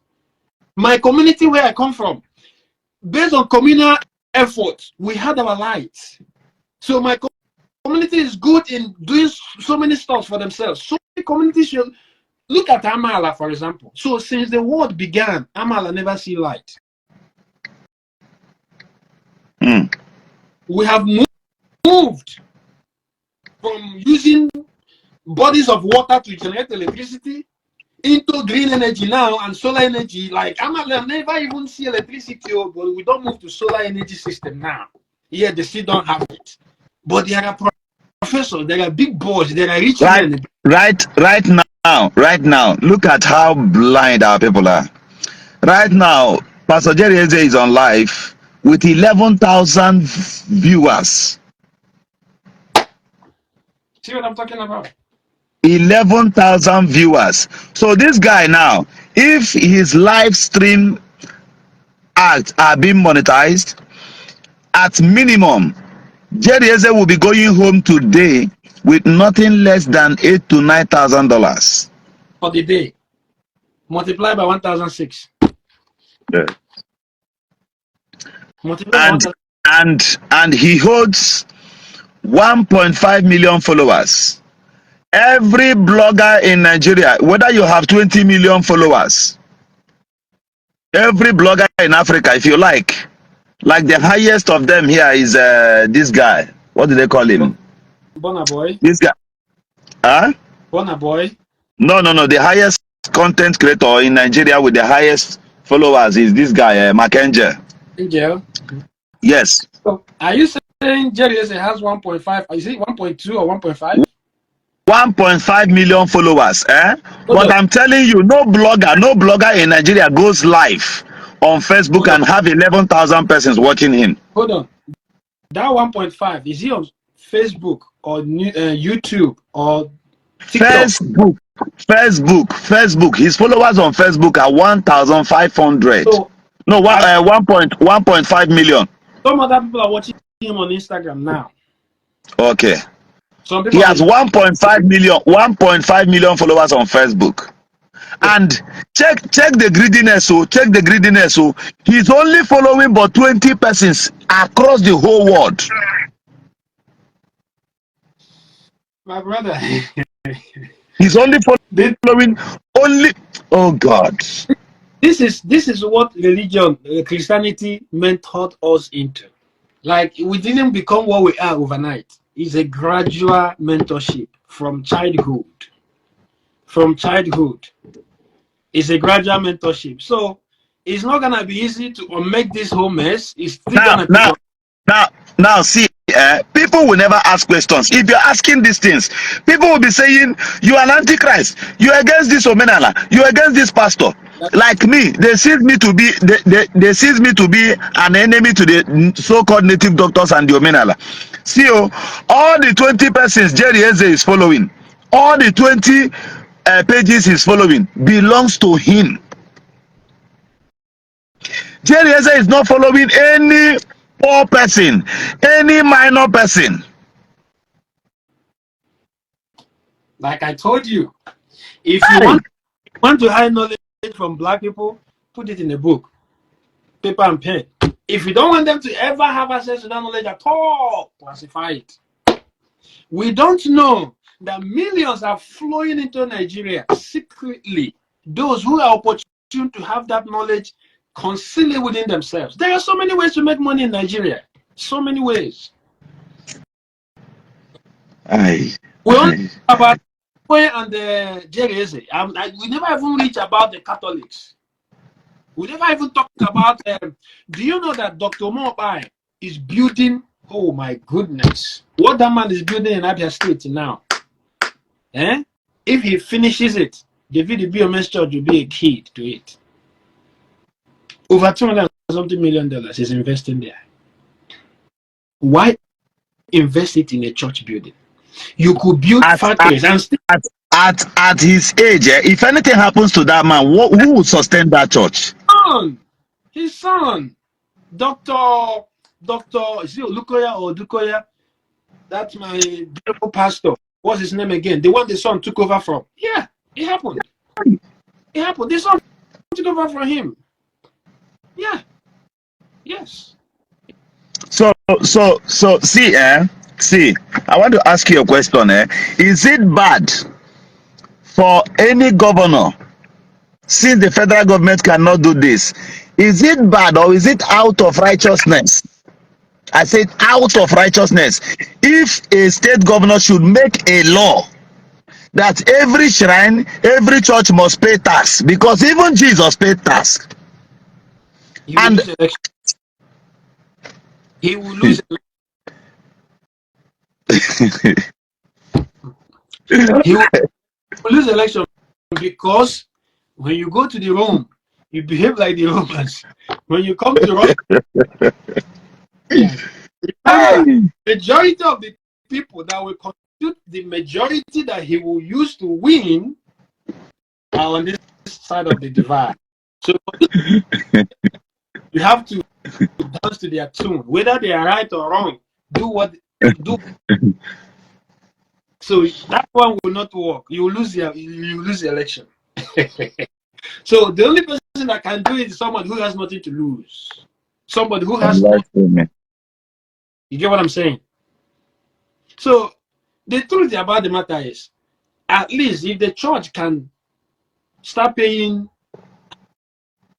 Speaker 1: My community where I come from, based on communal effort, we had our lights. So my community is good in doing so many stuff for themselves. So many communities should look at Amala, for example. So since the world began, Amala never see light. We have moved from using bodies of water to generate electricity into green energy now and solar energy. Like Amala never even see electricity, but we don't move to solar energy system now. Yeah, they still don't have it. But there are professors, there are big boys, there are rich men.
Speaker 2: Right now, look at how blind our people are. Right now, Pastor Jerry Eze is on live with 11,000 viewers.
Speaker 1: See what I'm talking about?
Speaker 2: 11,000 viewers. So this guy now, if his live stream acts are being monetized, at minimum, Jerry Eze will be going home today with nothing less than $8,000 to $9,000
Speaker 1: for the day. Multiply by 1,006.
Speaker 2: Yeah.
Speaker 1: Multiply
Speaker 2: and he holds 1.5 million followers. Every blogger in Nigeria, whether you have 20 million followers, every blogger in Africa, if you like the highest of them here is this guy. What do they call him?
Speaker 1: Burna Boy.
Speaker 2: This guy. Huh?
Speaker 1: Burna Boy.
Speaker 2: No. The highest content creator in Nigeria with the highest followers is this guy, Mackenzie.
Speaker 1: Angel.
Speaker 2: Yes.
Speaker 1: So are you saying Jerry Eze has 1.5? Is it 1.2 or 1.5?
Speaker 2: 1.5 million followers.
Speaker 1: Hold
Speaker 2: But
Speaker 1: on.
Speaker 2: I'm telling you, no blogger in Nigeria goes live on Facebook
Speaker 1: Hold on.
Speaker 2: and have 11,000 persons watching him.
Speaker 1: Hold on. That 1.5, is he on Facebook or YouTube or TikTok?
Speaker 2: Facebook. His followers on Facebook are 1,500.
Speaker 1: So
Speaker 2: No,
Speaker 1: as
Speaker 2: 1.5 million.
Speaker 1: some other people are watching him on Instagram now.
Speaker 2: Okay.
Speaker 1: Some
Speaker 2: He
Speaker 1: people are
Speaker 2: has 1.5 million, 1.5 million followers on Facebook. And check the greediness. So check the greediness. So he's only following but 20 persons across the whole world.
Speaker 1: my brother.
Speaker 2: He's only following only. Oh God.
Speaker 1: This is what religion, Christianity mentored us into. Like, we didn't become what we are overnight. It's a gradual mentorship from childhood. From childhood, it's a gradual mentorship. So it's not gonna be easy to make this whole mess. It's still
Speaker 2: Now,
Speaker 1: gonna take
Speaker 2: now, now, see, people will never ask questions. If you're asking these things, people will be saying, you are an antichrist, you're against this Omenala, you're against this pastor. Like me, they see me to be they see me to be an enemy to the so-called native doctors and the Omenala. See, all the 20 persons Jerry Eze is following, all the 20 pages he's following belongs to him. Jerry Eze is not following any poor person, any minor person.
Speaker 1: Like I told you, if you want to hide knowledge from black people, put it in a book, paper and pen. If you don't want them to ever have access to that knowledge at all, classify it. We don't know that millions are flowing into Nigeria secretly. Those who are opportune to have that knowledge conceal it within themselves. There are so many ways to make money in Nigeria. So many ways. We only talk about and the Jerry Eze. We never even reach about the Catholics. We never even talk about. Do you know that Dr. Mobai is building? Oh my goodness! What that man is building in Abia State now? If he finishes it, David BMS Church will be a key to it. Over $200 something million is investing there. Why invest it in a church building? You could build factories and still.
Speaker 2: At his age, if anything happens to that man, who will sustain that church?
Speaker 1: His son, Dr. Is it Olukoya or Dukoya? That's my beautiful pastor. What's his name again? The one the son took over from. Yeah, it happened. It happened. The son took over from him. Yeah. Yes.
Speaker 2: So see, I want to ask you a question. Is it bad for any governor, since the federal government cannot do this? Is it bad or is it out of righteousness? I said out of righteousness. If a state governor should make a law that every shrine, every church must pay tax, because even Jesus paid tax.
Speaker 1: He will lose election. He will lose he will lose election because when you go to the Rome, you behave like the Romans. When you come to Rome, majority of the people that will constitute the majority that he will use to win are on this side of the divide. So you have to dance to their tune, whether they are right or wrong. Do what do. So that one will not work. You will lose the election. So the only person that can do it is someone who has nothing to lose. Somebody who has nothing. You get what I'm saying? So the truth about the matter is, at least if the church can start paying, I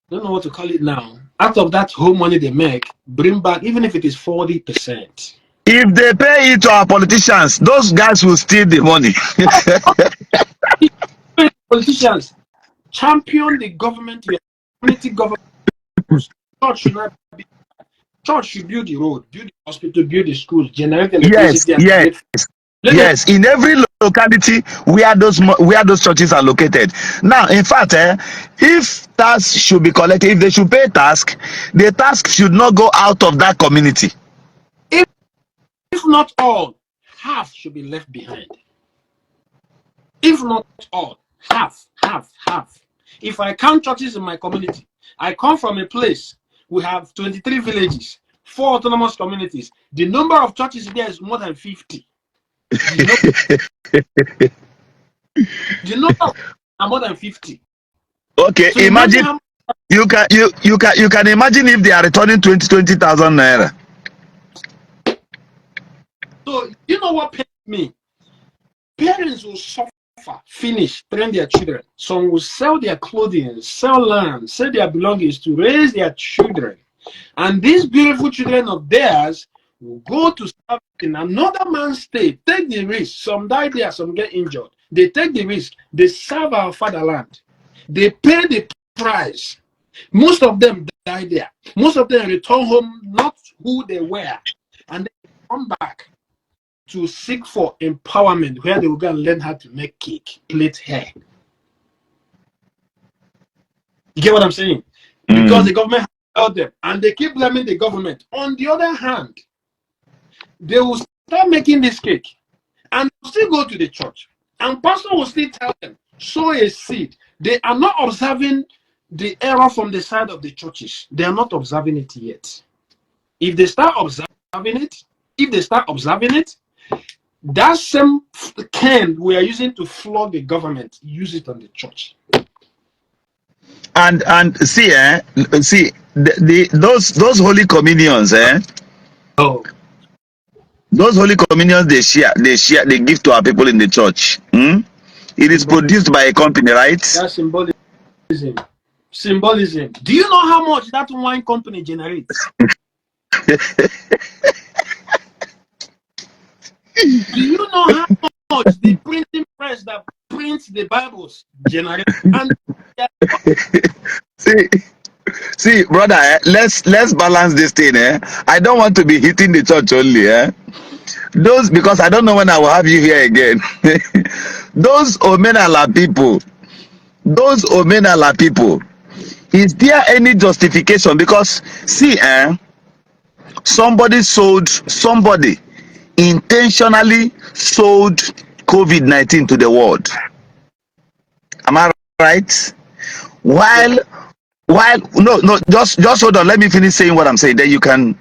Speaker 1: don't know what to call it now, out of that whole money they make, bring back, even if it is 40%.
Speaker 2: If they pay it to our politicians, those guys will steal the money.
Speaker 1: Politicians champion the government, the community government. Church should not be. Church should build the road, build the hospital, build the schools, generate electricity.
Speaker 2: Yes. In every locality where those churches are located. Now, in fact, if tax should be collected, if they should pay tax, the tax should not go out of that community.
Speaker 1: If not all, half should be left behind. If not all, half. If I count churches in my community, I come from a place, we have 23 villages, 4 autonomous communities. The number of churches there is more than 50. The number are more than 50.
Speaker 2: Okay, so imagine you can imagine if they are returning 20,000 naira.
Speaker 1: So you know what pains me? Parents will suffer, finish, train their children. Some will sell their clothing, sell land, sell their belongings to raise their children. And these beautiful children of theirs will go to serve in another man's state, take the risk. Some die there, some get injured. They take the risk. They serve our fatherland. They pay the price. Most of them die there. Most of them return home not who they were. And they come back to seek for empowerment, where they will go and learn how to make cake, plait hair. You get what I'm saying? Because the government has helped them, and they keep blaming the government. On the other hand, they will start making this cake and still go to the church, and pastor will still tell them, sow a seed. They are not observing the error from the side of the churches. They are not observing it yet. If they start observing it, that same can we are using to flog the government, use it on the church.
Speaker 2: And see, those holy communions,
Speaker 1: Oh,
Speaker 2: those holy communions they give to our people in the church. It is produced by a company, right?
Speaker 1: That's symbolism. Do you know how much that wine company generates? Do you know how much the printing press that prints the Bibles generates? And
Speaker 2: see, brother, let's balance this thing. I don't want to be hitting the church only. Those, because I don't know when I will have you here again. Those Omenala people, is there any justification? Because see, somebody intentionally sold COVID-19 to the world. Am I right? While no, just hold on, let me finish saying what I'm saying, then you can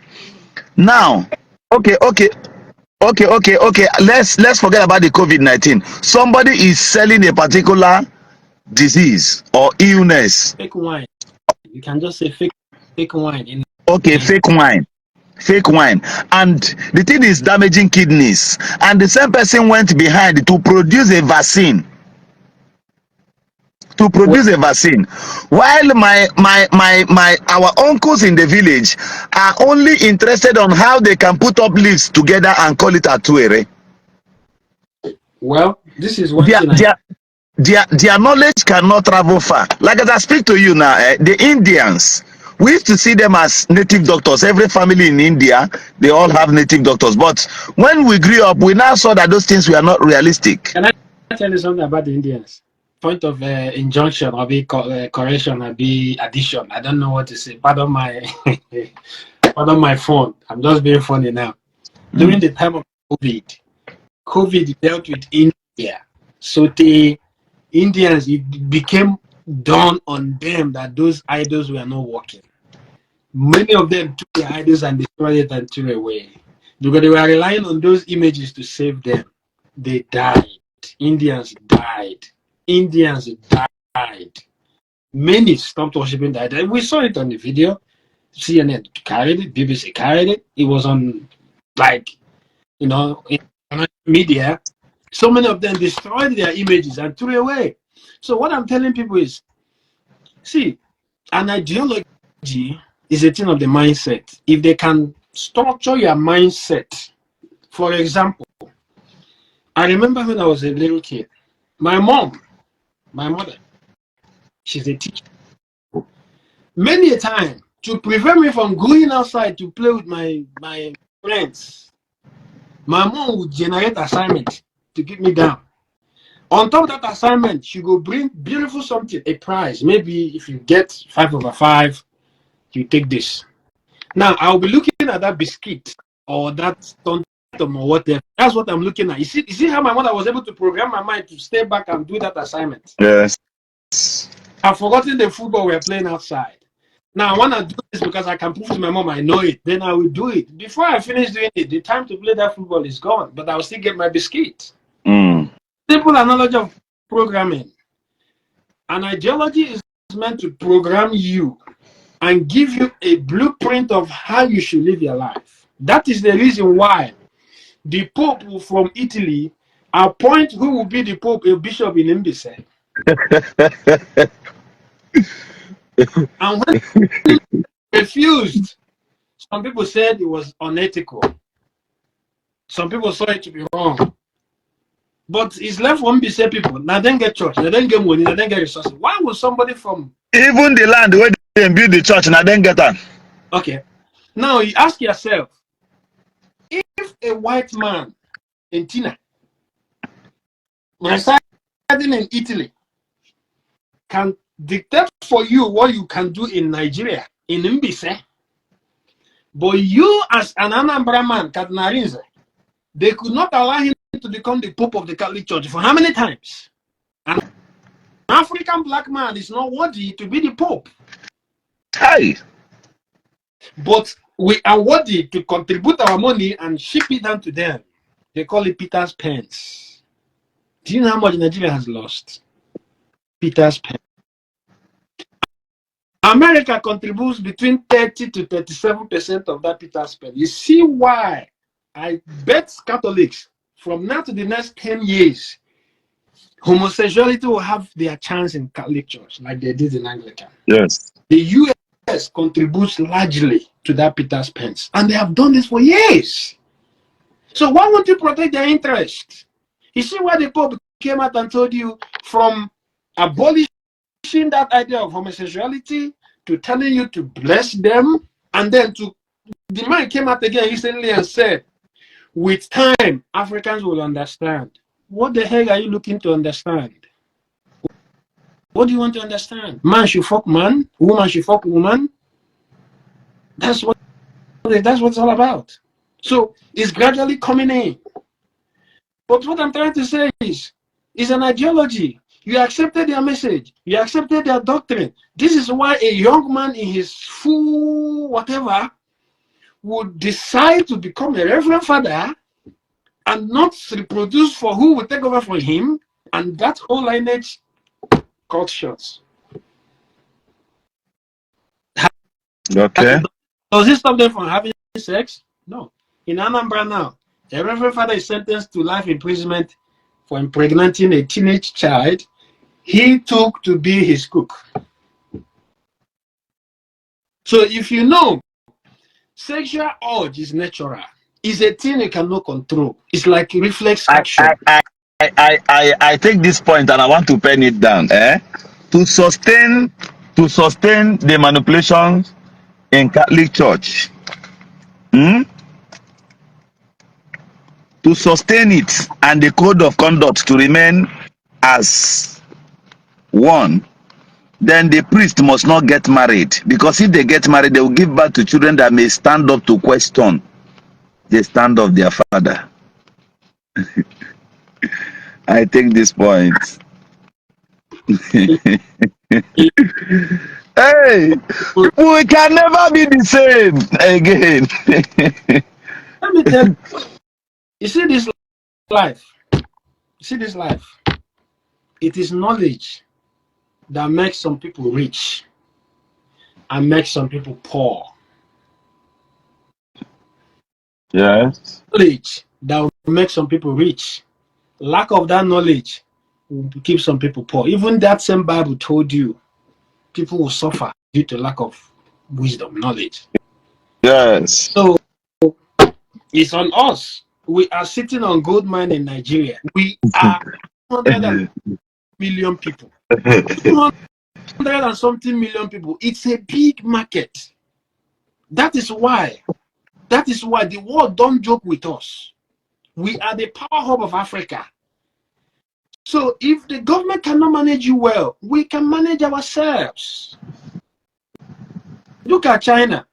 Speaker 2: now. Okay, let's forget about the COVID-19. Somebody is selling a particular disease or illness.
Speaker 1: Fake wine. You can just say fake wine.
Speaker 2: Okay, fake wine, and the thing is damaging kidneys, and the same person went behind to produce a vaccine. While our uncles in the village are only interested on how they can put up leaves together and call it Attire.
Speaker 1: Well, this is what
Speaker 2: their knowledge cannot travel far. Like as I speak to you now, the Indians, we used to see them as native doctors. Every family in India, they all have native doctors. But when we grew up, we now saw that those things were not realistic.
Speaker 1: Can I tell you something about the Indians? Point of injunction, or be correction, or be addition. I don't know what to say. Pardon my phone. I'm just being funny now. During the time of COVID dealt with India. So the Indians, it became dawn on them that those idols were not working. Many of them took their idols and destroyed it and threw away. Because they were relying on those images to save them. They died. Indians died. Many stopped worshiping that. We saw it on the video. CNN carried it, BBC carried it. It was on, in media. So many of them destroyed their images and threw away. So what I'm telling people is, see, an ideology is a thing of the mindset. If they can structure your mindset, for example, I remember when I was a little kid, my mother, she's a teacher. Many a time, to prevent me from going outside to play with my friends, my mom would generate assignments to keep me down. On top of that assignment, you go bring beautiful something, a prize. Maybe if you get 5/5, you take this. Now I'll be looking at that biscuit or that stunt or whatever. That's what I'm looking at. You see how my mother was able to program my mind to stay back and do that assignment.
Speaker 2: Yes.
Speaker 1: I've forgotten the football we're playing outside. Now I want to do this because I can prove to my mom I know it. Then I will do it. Before I finish doing it, the time to play that football is gone. But I will still get my biscuit. Simple analogy of programming. An ideology is meant to program you and give you a blueprint of how you should live your life. That is the reason why the Pope from Italy appoint who will be the Pope, a bishop in Mbise. And when he refused, some people said it was unethical. Some people saw it to be wrong. But it's left for Mbise people. Now they get church, they don't get money, they don't get resources. Why would somebody from
Speaker 2: Even the land where they build the church, now then get on.
Speaker 1: Okay. Now you ask yourself, if a white man in Tina residing in Italy can dictate for you what you can do in Nigeria, in Mbise, but you as an Anambra man, Kadnarinze, they could not allow him to become the Pope of the Catholic Church for how many times? An African black man is not worthy to be the Pope.
Speaker 2: Hey.
Speaker 1: But we are worthy to contribute our money and ship it down to them. They call it Peter's pence. Do you know how much Nigeria has lost? Peter's pence. America contributes between 30 to 37% of that Peter's pence. You see why I bet Catholics from now to the next 10 years, homosexuality will have their chance in Catholic Church like they did in Anglican.
Speaker 2: Yes.
Speaker 1: The US contributes largely to that Peter's pence, and they have done this for years. So why won't you protect their interest? You see why the Pope came out and told you, from abolishing that idea of homosexuality to telling you to bless them, and then to the man came out again recently and said, with time, Africans will understand. What the heck are you looking to understand? What do you want to understand? Man should fuck man, woman should fuck woman. That's what it's all about. So it's gradually coming in. But what I'm trying to say is, it's an ideology. You accepted their message. You accepted their doctrine. This is why a young man in his full whatever would decide to become a reverend father and not reproduce for who will take over for him, and that whole lineage cut short.
Speaker 2: Okay.
Speaker 1: Does it stop them from having sex? No. In Anambra now, a reverend father is sentenced to life imprisonment for impregnating a teenage child he took to be his cook. So if you know, sexual urge is natural. It's a thing you cannot control. It's like reflex action.
Speaker 2: I take this point and I want to pen it down. To sustain the manipulation in Catholic Church, to sustain it and the code of conduct to remain as one, then the priest must not get married, because if they get married, they will give birth to children that may stand up to question the stand of their father. I take this point. Hey, we can never be the same again.
Speaker 1: Let me tell you, you see this life. You see this life. It is knowledge that makes some people rich and makes some people poor.
Speaker 2: Yes.
Speaker 1: Knowledge that will make some people rich. Lack of that knowledge will keep some people poor. Even that same Bible told you people will suffer due to lack of wisdom, knowledge.
Speaker 2: Yes.
Speaker 1: So it's on us. We are sitting on gold mine in Nigeria. We are 100 million people. 200 and something million people. It's a big market. That is why the world don't joke with us. We are the power hub of Africa. So if the government cannot manage you well, we can manage ourselves. Look at China.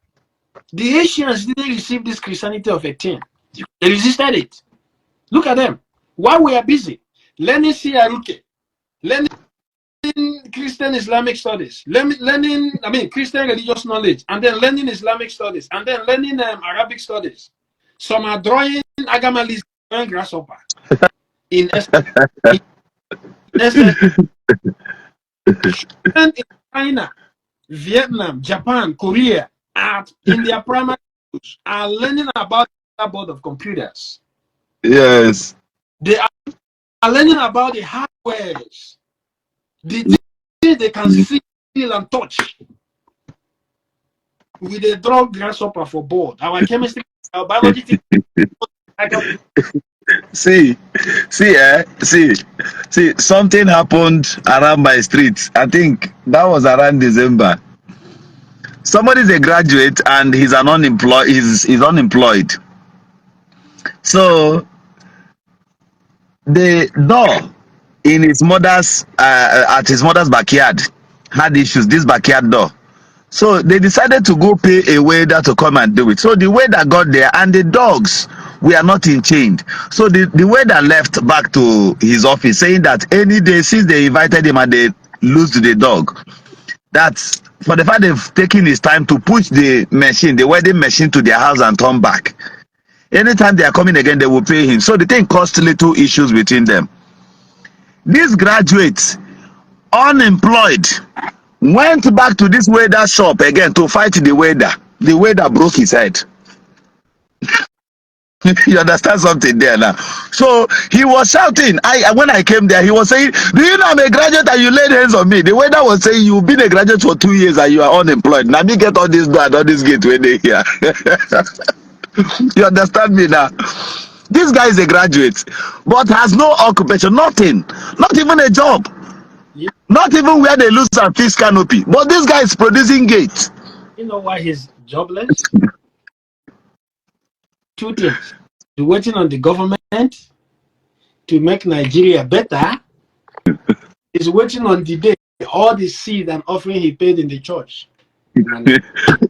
Speaker 1: The Asians didn't receive this Christianity of 18. They resisted it. Look at them. While we are busy learning Siaruke, learning Christian Islamic studies, learning Christian religious knowledge, and then learning Islamic studies, and then learning Arabic studies. Some are drawing Agamalis, drawing grasshopper in SS, and in China, Vietnam, Japan, Korea, in their primary schools, are learning about the board of computers.
Speaker 2: Yes.
Speaker 1: They are learning about the hardwares, the things they can see, feel, and touch. With a draw grasshopper for board. Our chemistry, our biology.
Speaker 2: See, something happened around my street. I think that was around December. Somebody's a graduate and he's an unemployed. He's unemployed. So the door in his mother's at his mother's backyard had issues. This backyard door. So they decided to go pay a waiter to come and do it. So the waiter got there and the dogs were not in chained. So the waiter left back to his office saying that any day since they invited him and they lose the dog, that's for the fact they've taken his time to push the machine, the wedding machine, to their house and turn back. Anytime they are coming again, they will pay him. So the thing caused little issues between them. These graduates, unemployed, went back to this waiter shop again to fight the waiter. The waiter broke his head. You understand something there now? So he was shouting. When I came there, he was saying, "Do you know I'm a graduate and you laid hands on me?" The waiter was saying, "You've been a graduate for 2 years and you are unemployed. Now me get all this door and all this gate when they here." You understand me now? This guy is a graduate, but has no occupation, nothing, not even a job.
Speaker 1: Yeah.
Speaker 2: Not even where they lose and fix canopy. But this guy is producing gates.
Speaker 1: You know why he's jobless? Two things. He's waiting on the government to make Nigeria better. He's waiting on the day all the seed and offering he paid in the church.
Speaker 2: Who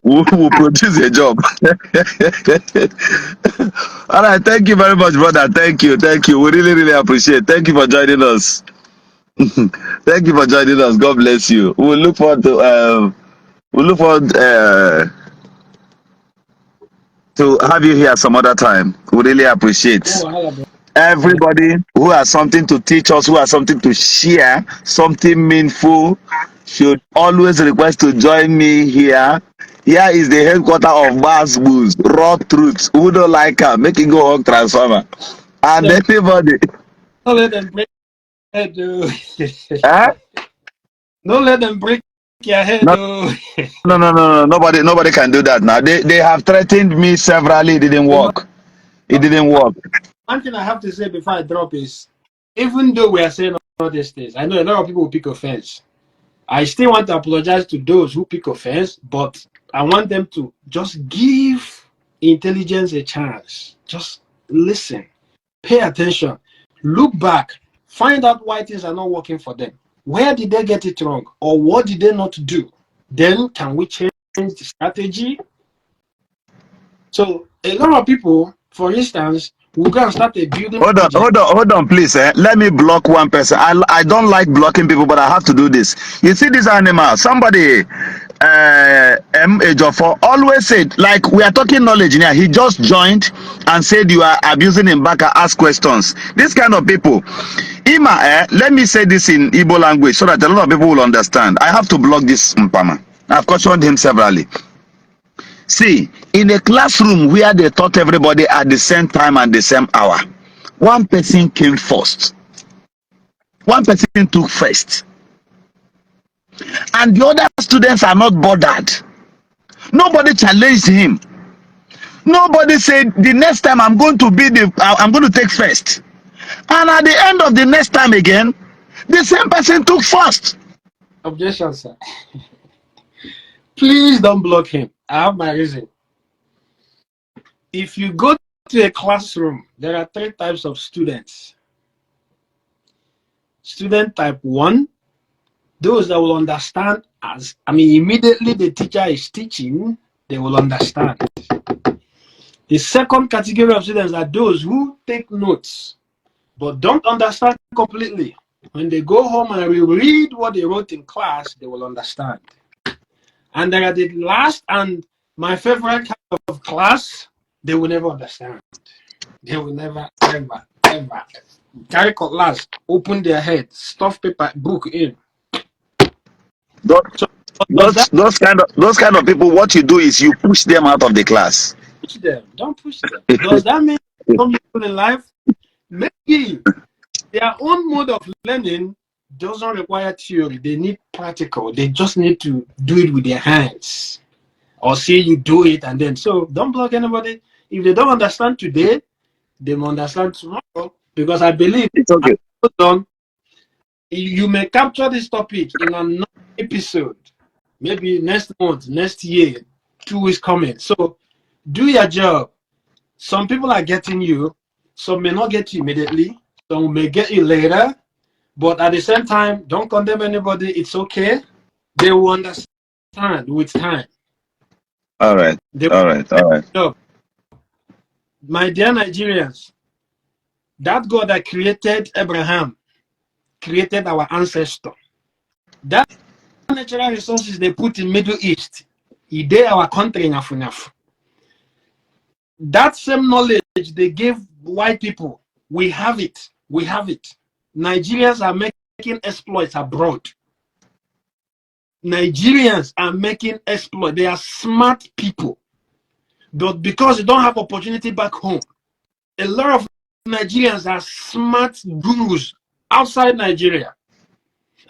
Speaker 2: will produce a job. All right, thank you very much, brother. Thank you. We really appreciate it. Thank you for joining us. Thank you for joining us. God bless you. We'll look forward to have you here some other time. We really appreciate everybody who has something to teach us, who has something to share, something meaningful, should always request to join me here. Here is the headquarters of Bass Booze, Raw Truth. Who don't like her, make it go home transformer. And everybody.
Speaker 1: Don't let them break your head, though.
Speaker 2: Huh?
Speaker 1: Don't let them break your head, though.
Speaker 2: No. Nobody can do that now. They have threatened me severally. It didn't work. It didn't work.
Speaker 1: One thing I have to say before I drop is, even though we are saying all these things, I know a lot of people will pick offense. I still want to apologize to those who pick offense, but I want them to just give intelligence a chance. Just listen, pay attention, look back, find out why things are not working for them. Where did they get it wrong? Or what did they not do? Then can we change the strategy? So a lot of people, for instance, we're going to start a building project.
Speaker 2: Hold on, please. Let me block one person. I don't like blocking people, but I have to do this. You see this animal? Somebody, Ejofo, always said, like, we are talking knowledge in here. He just joined and said you are abusing him back and ask questions. This kind of people. Ima, let me say this in Igbo language so that a lot of people will understand. I have to block this Mpama. I've cautioned him severally. See, in a classroom where they taught everybody at the same time and the same hour, one person came first. One person took first. And the other students are not bothered. Nobody challenged him. Nobody said, the next time I'm going to take first. And at the end of the next time again, the same person took first.
Speaker 1: Objection, sir. Please don't block him. I have my reason. If you go to a classroom, there are 3 types of students. student type 1, those that will understand immediately the teacher is teaching, they will understand. The second category of students are those who take notes, but don't understand completely. When they go home and reread what they wrote in class, they will understand. And there are the last and my favorite kind of class, they will never understand. They will never, ever, ever carry cutlass, open their head, stuff paper, book in.
Speaker 2: Those kind of people, what you do is you push them out of the class.
Speaker 1: Push them. Don't push them. Does that mean some people in life? Maybe their own mode of learning doesn't require theory. They need practical. They just need to do it with their hands. Or see you do it and then. So don't block anybody. If they don't understand today, they will understand tomorrow. Because I believe
Speaker 2: it's okay.
Speaker 1: You may capture this topic in another episode. Maybe next month, next year, 2 weeks coming. So do your job. Some people are getting you. Some may not get you immediately. Some may get you later. But at the same time, don't condemn anybody. It's okay. They will understand with time.
Speaker 2: All right. All right.
Speaker 1: So, my dear Nigerians, that God that created Abraham created our ancestor. That natural resources they put in Middle East, he did our country in Afunaf. That same knowledge they gave white people, we have it. We have it. Nigerians are making exploits abroad. Nigerians are making exploits. They are smart people. But because they don't have opportunity back home, a lot of Nigerians are smart gurus outside Nigeria.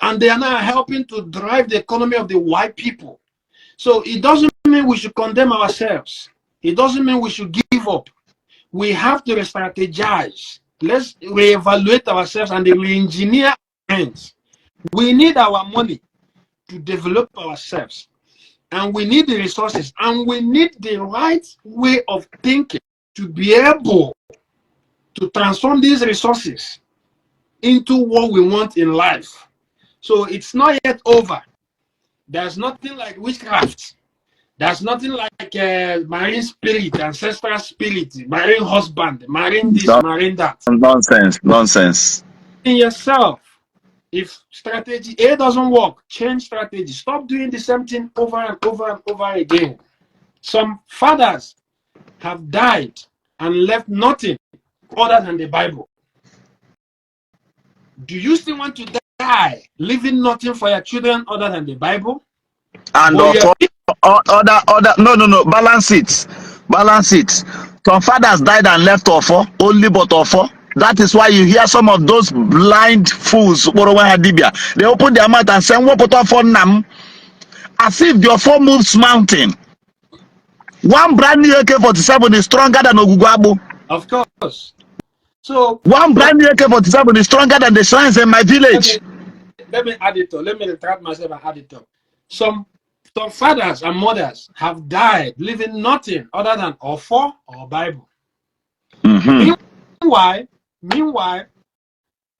Speaker 1: And they are now helping to drive the economy of the white people. So it doesn't mean we should condemn ourselves. It doesn't mean we should give up. We have to re-strategize. Let's reevaluate ourselves and re-engineer things. We need our money to develop ourselves. And we need the resources. And we need the right way of thinking to be able to transform these resources into what we want in life. So it's not yet over. There's nothing like witchcraft. There's nothing like marine spirit, ancestral spirit, marine husband, marine this, marine that.
Speaker 2: Nonsense.
Speaker 1: In yourself, if strategy A doesn't work, change strategy. Stop doing the same thing over and over and over again. Some fathers have died and left nothing other than the Bible. Do you still want to die leaving nothing for your children other than the Bible?
Speaker 2: And no, balance it. Some fathers died and left only but offer. That is why you hear some of those blind fools. They open their mouth and say, as if the offer moves mountain. One brand new AK-47 is stronger than Ogugwabo.
Speaker 1: Of course. So
Speaker 2: one brand new AK-47 is stronger than the shrines in my village.
Speaker 1: Let me add it up. Let me retract myself and add it up. Some fathers and mothers have died leaving nothing other than offer or Bible. Meanwhile,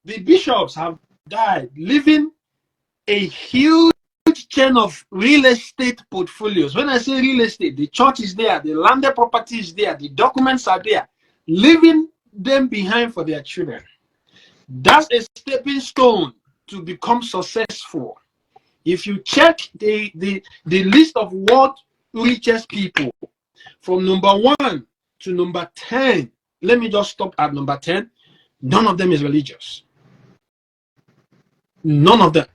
Speaker 1: the bishops have died leaving a huge chain of real estate portfolios. When I say real estate, the church is there, the landed property is there, the documents are there, leaving them behind for their children. That's a stepping stone to become successful. If you check the list of world richest people from number 1 to number 10, let me just stop at number 10. None of them is religious. None of them.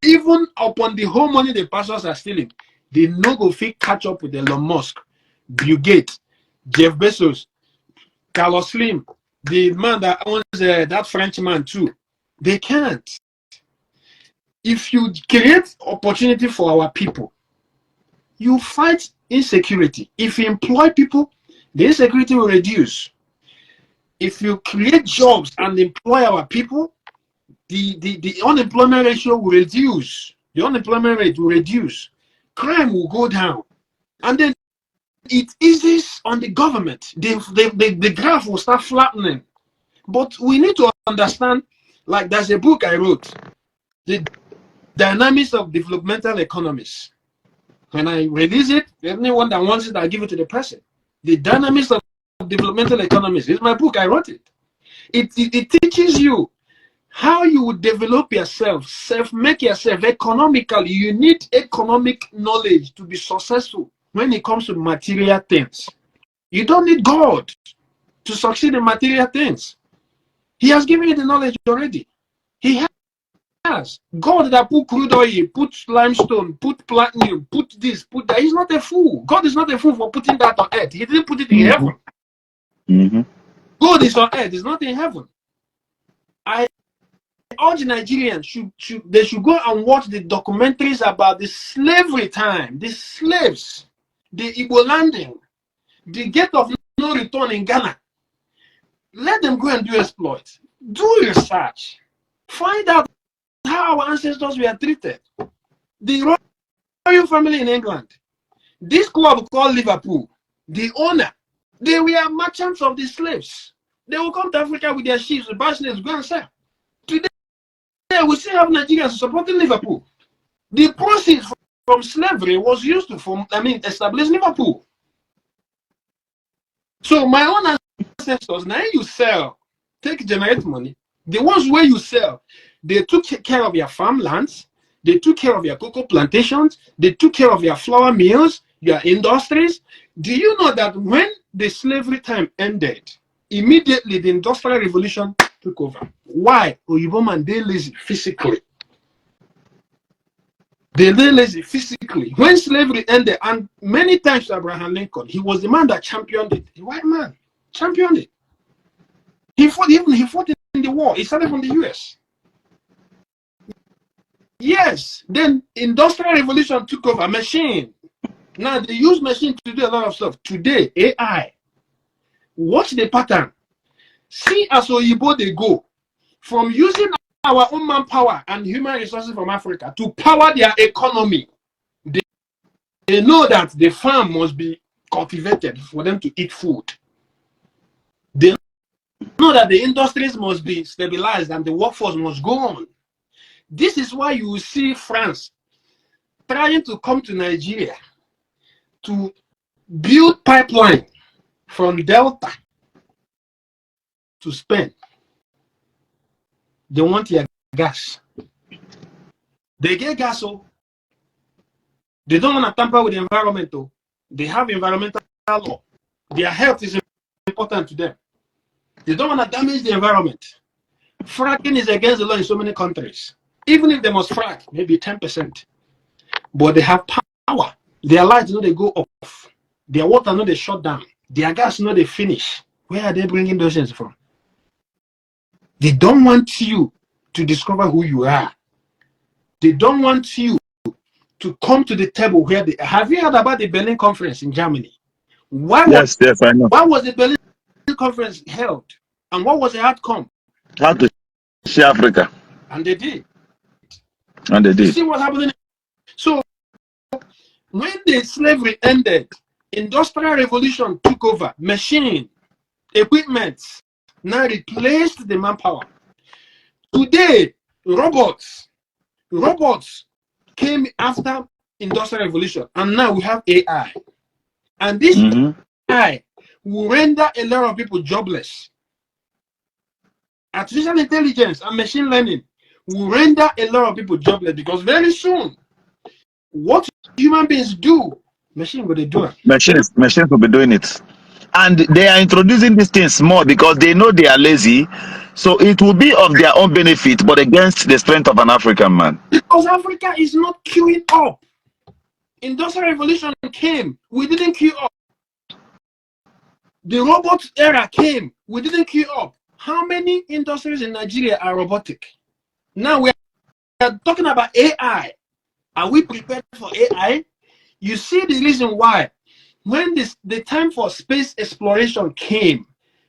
Speaker 1: Even upon the whole money the pastors are stealing, they no go fit catch up with Elon Musk, Bill Gates, Jeff Bezos, Carlos Slim, the man that owns that French man too. They can't. If you create opportunity for our people, you fight insecurity. If you employ people, the insecurity will reduce. If you create jobs and employ our people, the unemployment ratio will reduce. The unemployment rate will reduce. Crime will go down. And then it eases on the government. The graph will start flattening. But we need to understand Like there's a book I wrote, The Dynamics of Developmental Economies. When I release it, anyone that wants it, I'll give it to the person. The Dynamics of Developmental Economies is my book. I wrote it. It teaches you how you would develop yourself, make yourself economically. You need economic knowledge to be successful when it comes to material things. You don't need God to succeed in material things. He has given you the knowledge already. He has. God that put crude oil, put limestone, put platinum, put this, put that. He's not a fool. God is not a fool for putting that on earth. He didn't put it in heaven. God is on earth. It's not in heaven. I urge Nigerians should go and watch the documentaries about the slavery time, the slaves, the Igbo landing, the gate of no return in Ghana. Let them go and do exploits. Do research. Find out how our ancestors were treated. The royal family in England, this club called Liverpool, the owner, they were merchants of the slaves. They will come to Africa with their ships, buy slaves, go and sell. Today, we still have Nigerians supporting Liverpool. The proceeds from slavery was used to establish Liverpool. So my own ancestors, now you sell, generate money. The ones where you sell, they took care of your farmlands, they took care of your cocoa plantations, they took care of your flour mills, your industries. Do you know that when the slavery time ended, immediately the Industrial Revolution took over? Why? Oyibo man, they lazy physically. They lazy physically. When slavery ended, and many times Abraham Lincoln, he was the man that championed it. The white man championed it. He fought in the war. He started from the US. Yes. Then Industrial Revolution took over. Machine. Now they use machine to do a lot of stuff. Today, AI. Watch the pattern. See as Oyibo they go from using our own manpower and human resources from Africa to power their economy. They know that the farm must be cultivated for them to eat food. They know that the industries must be stabilized and the workforce must go on. This is why you see France trying to come to Nigeria to build pipeline from Delta to Spain. They want your gas. They get gas, so they don't want to tamper with the environment. Though. They have environmental law. Their health is important to them. They don't want to damage the environment. Fracking is against the law in so many countries. Even if they must frack, maybe 10%. But they have power. Their lights know they go off. Their water know they shut down. Their gas know they finish. Where are they bringing those things from? They don't want you to discover who you are. They don't want you to come to the table where they... Have you heard about the Berlin Conference in Germany?
Speaker 2: Yes, I know.
Speaker 1: Why was the Berlin Conference held? And what was the outcome?
Speaker 2: How to see Africa.
Speaker 1: And they did.
Speaker 2: And they did.
Speaker 1: You see what happened? So, when the slavery ended, Industrial Revolution took over. Machine, equipment, now replaced the manpower. Today, robots came after Industrial Revolution, and now we have AI. And this AI will render a lot of people jobless. Artificial intelligence and machine learning will render a lot of people jobless because very soon, what human beings do, machine will do it.
Speaker 2: Machines will be doing it. And they are introducing these things more because they know they are lazy. So it will be of their own benefit, but against the strength of an African man.
Speaker 1: Because Africa is not queuing up. Industrial Revolution came, we didn't queue up. The robot era came, we didn't queue up. How many industries in Nigeria are robotic? Now we are talking about AI. Are we prepared for AI? You see the reason why. When the time for space exploration came,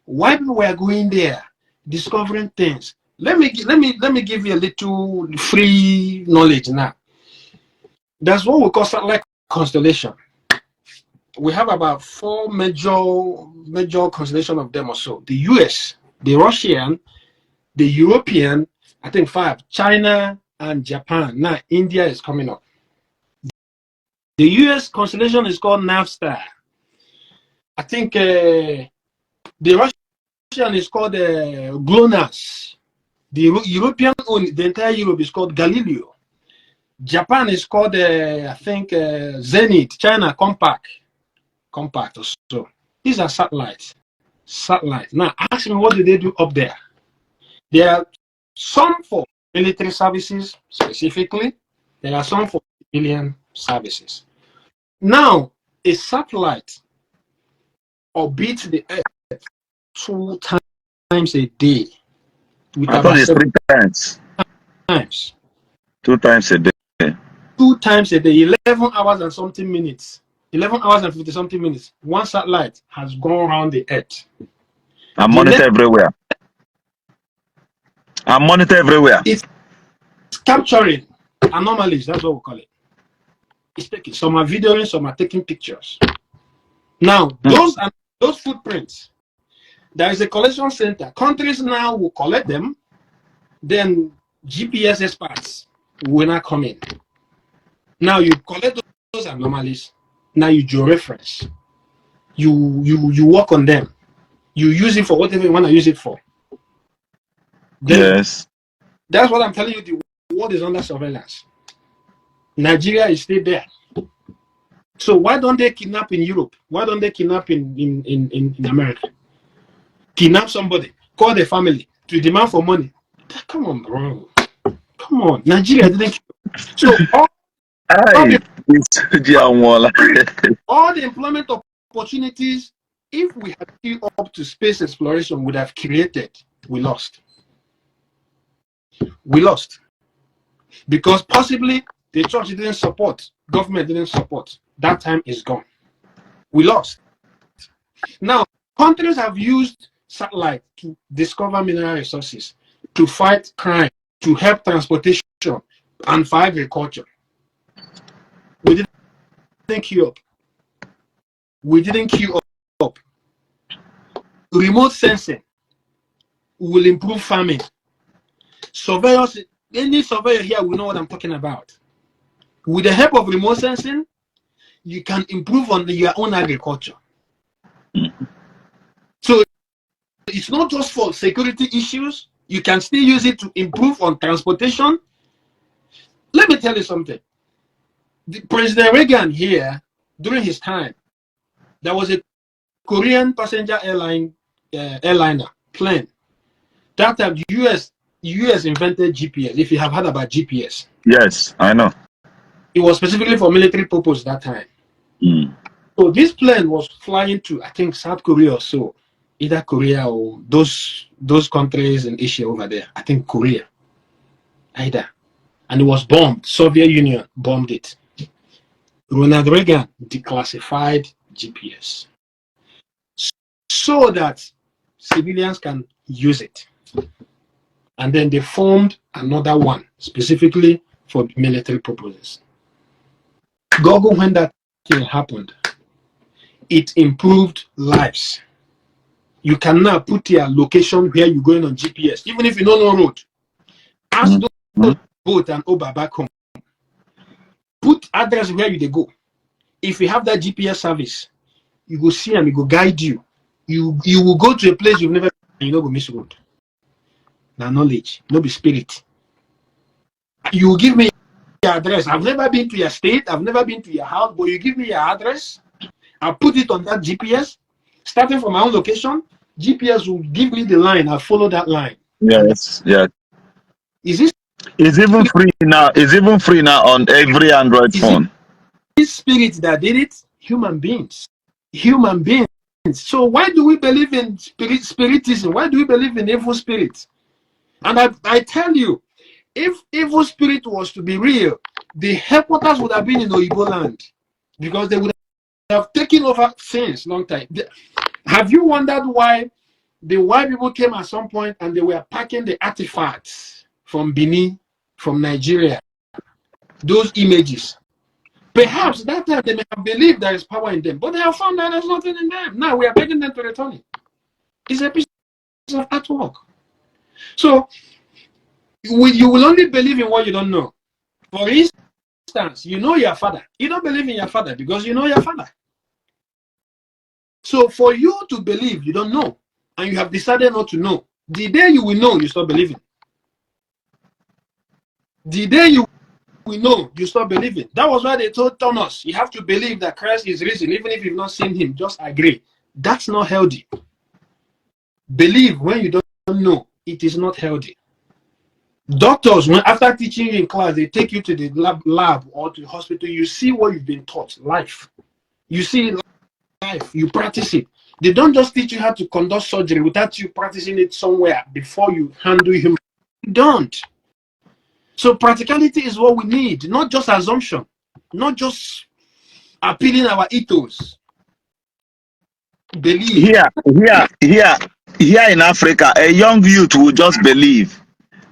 Speaker 1: why people were going there, discovering things. Let me give you a little free knowledge now. That's what we call satellite constellation. We have about 4 major constellation of them or so. The US, the Russian, the European, I think 5. China and Japan. Now India is coming up. The US constellation is called Navstar. I think the Russian is called GLONASS. The European, the entire Europe is called Galileo. Japan is called, I think, Zenith. China, Compact or so. These are satellites. Now, ask me, what do they do up there? There are some for military services specifically. There are some for civilian services. Now, a satellite orbits the Earth 2 times a day.
Speaker 2: I thought it's 3 times. 2 times a day.
Speaker 1: 2 times a day, 11 hours and something minutes. 11 hours and 50 something minutes. One satellite has gone around the Earth.
Speaker 2: And monitor everywhere.
Speaker 1: It's capturing anomalies. That's what we call it. It's taking. Some are videoing, some are taking pictures. Now, those footprints, there is a collection center. Countries now will collect them. Then GPS experts will not come in. Now you collect those anomalies. Now you georeference. You work on them. You use it for whatever you want to use it for. Then,
Speaker 2: yes.
Speaker 1: That's what I'm telling you. The world is under surveillance. Nigeria is still there. So why don't they kidnap in Europe? Why don't they kidnap in America? Kidnap somebody, call the family to demand for money. Come on, bro. Come on. Nigeria didn't. So all the employment opportunities, if we had queued up to space exploration, would have created, we lost. We lost. Because possibly the church didn't support, government didn't support. That time is gone. We lost. Now, countries have used satellite to discover mineral resources, to fight crime, to help transportation, and for agriculture. We didn't queue up. We didn't queue up. Remote sensing will improve farming. Surveyors, any surveyor here will know what I'm talking about. With the help of remote sensing, you can improve on your own agriculture. So it's not just for security issues. You can still use it to improve on transportation. Let me tell you something. President Reagan here, during his time, there was a Korean passenger airliner plane. That time, the US invented GPS, if you have heard about GPS.
Speaker 2: Yes, I know.
Speaker 1: It was specifically for military purpose that time. So this plane was flying to, I think, South Korea or so. Either Korea or those countries in Asia over there. I think Korea. Either. And it was bombed. Soviet Union bombed it. Ronald Reagan declassified GPS so that civilians can use it. And then they formed another one specifically for military purposes. Google, when that thing happened, it improved lives. You can now put your location where you're going on GPS, even if you don't know road. Ask those boat and Uber back home. Put address where you they go. If you have that GPS service, you go see them, it will guide you. You will go to a place you've never been, you don't go miss road. Now knowledge, no be spirit. You give me your address. I've never been to your state, I've never been to your house, but you give me your address, I'll put it on that GPS, starting from my own location. GPS will give me the line, I'll follow that line.
Speaker 2: Yes, yeah.
Speaker 1: Is this?
Speaker 2: It's even free now. It's even free now on every Android phone.
Speaker 1: This spirit that did it, human beings. Human beings. So why do we believe in spiritism? Why do we believe in evil spirits? And I tell you, if evil spirit was to be real, the headquarters would have been in Igbo Land, because they would have taken over since long time. Have you wondered why the white people came at some point and they were packing the artifacts from Benin, from Nigeria, those images? Perhaps that time they may have believed there is power in them, but they have found that there's nothing in them. Now we are begging them to return it. It's a piece of artwork. So You will only believe in what you don't know. For instance, you know your father. You don't believe in your father because you know your father. So for you to believe, you don't know, and you have decided not to know. The day you will know, you stop believing. The day you will know, you stop believing. That was why they told Thomas, you have to believe that Christ is risen, even if you've not seen him. Just agree. That's not healthy. Believe when you don't know. It is not healthy. Doctors, when after teaching you in class, they take you to the lab or to the hospital, you see what you've been taught, life. You see life, you practice it. They don't just teach you how to conduct surgery without you practicing it somewhere before you handle him. You don't. So practicality is what we need, not just assumption, not just appealing our ethos. Believe.
Speaker 2: Here in Africa, a young youth will just believe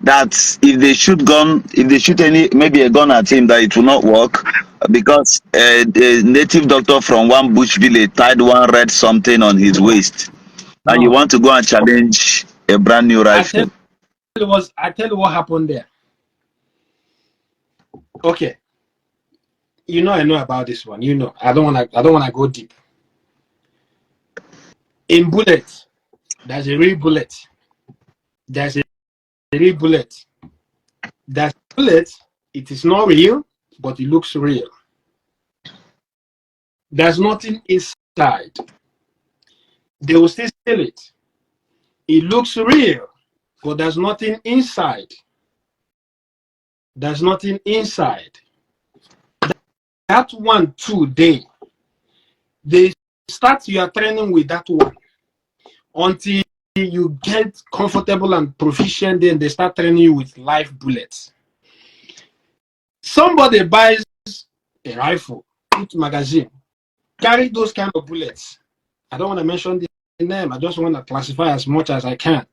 Speaker 2: that if they shoot maybe a gun at him, that it will not work because the native doctor from one bush village tied one red something on his waist, and you want to go and challenge a brand new rifle.
Speaker 1: I tell you what happened there. Okay, I know about this one. I don't want to go deep. In bullet, there's a real bullet. There's a real bullet. That bullet, it is not real, but it looks real. There's nothing inside. They will still sell it. It looks real, but there's nothing inside. There's nothing inside. That one today, they start your training with that one until you get comfortable and proficient. Then they start training you with live bullets. Somebody buys a rifle, put magazine, carry those kind of bullets. I don't want to mention the name. I just want to classify as much as I can.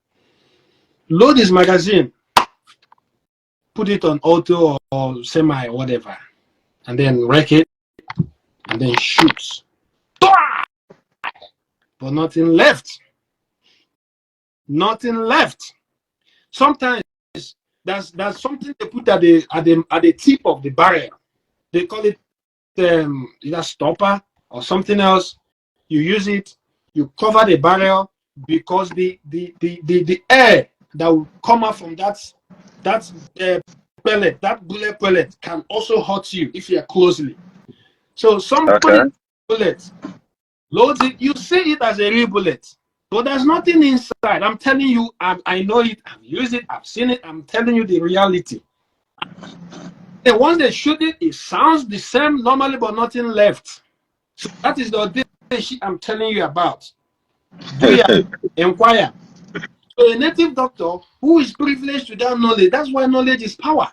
Speaker 1: Load his magazine, put it on auto or semi or whatever, and then wreck it, and then shoots. But nothing left. Nothing left. Sometimes there's something they put at the tip of the barrel. They call it either stopper or something else. You use it, you cover the barrel because the air that will come out from that pellet, that bullet pellet, can also hurt you if you are closely. So somebody bullet loads it, you see it as a real bullet, but there's nothing inside. I'm telling you, I know it, I've used it, I've seen it, I'm telling you the reality. And once they shoot it, it sounds the same normally, but nothing left. So that is the shit I'm telling you about. Do you inquire? So a native doctor who is privileged to that knowledge, that's why knowledge is power.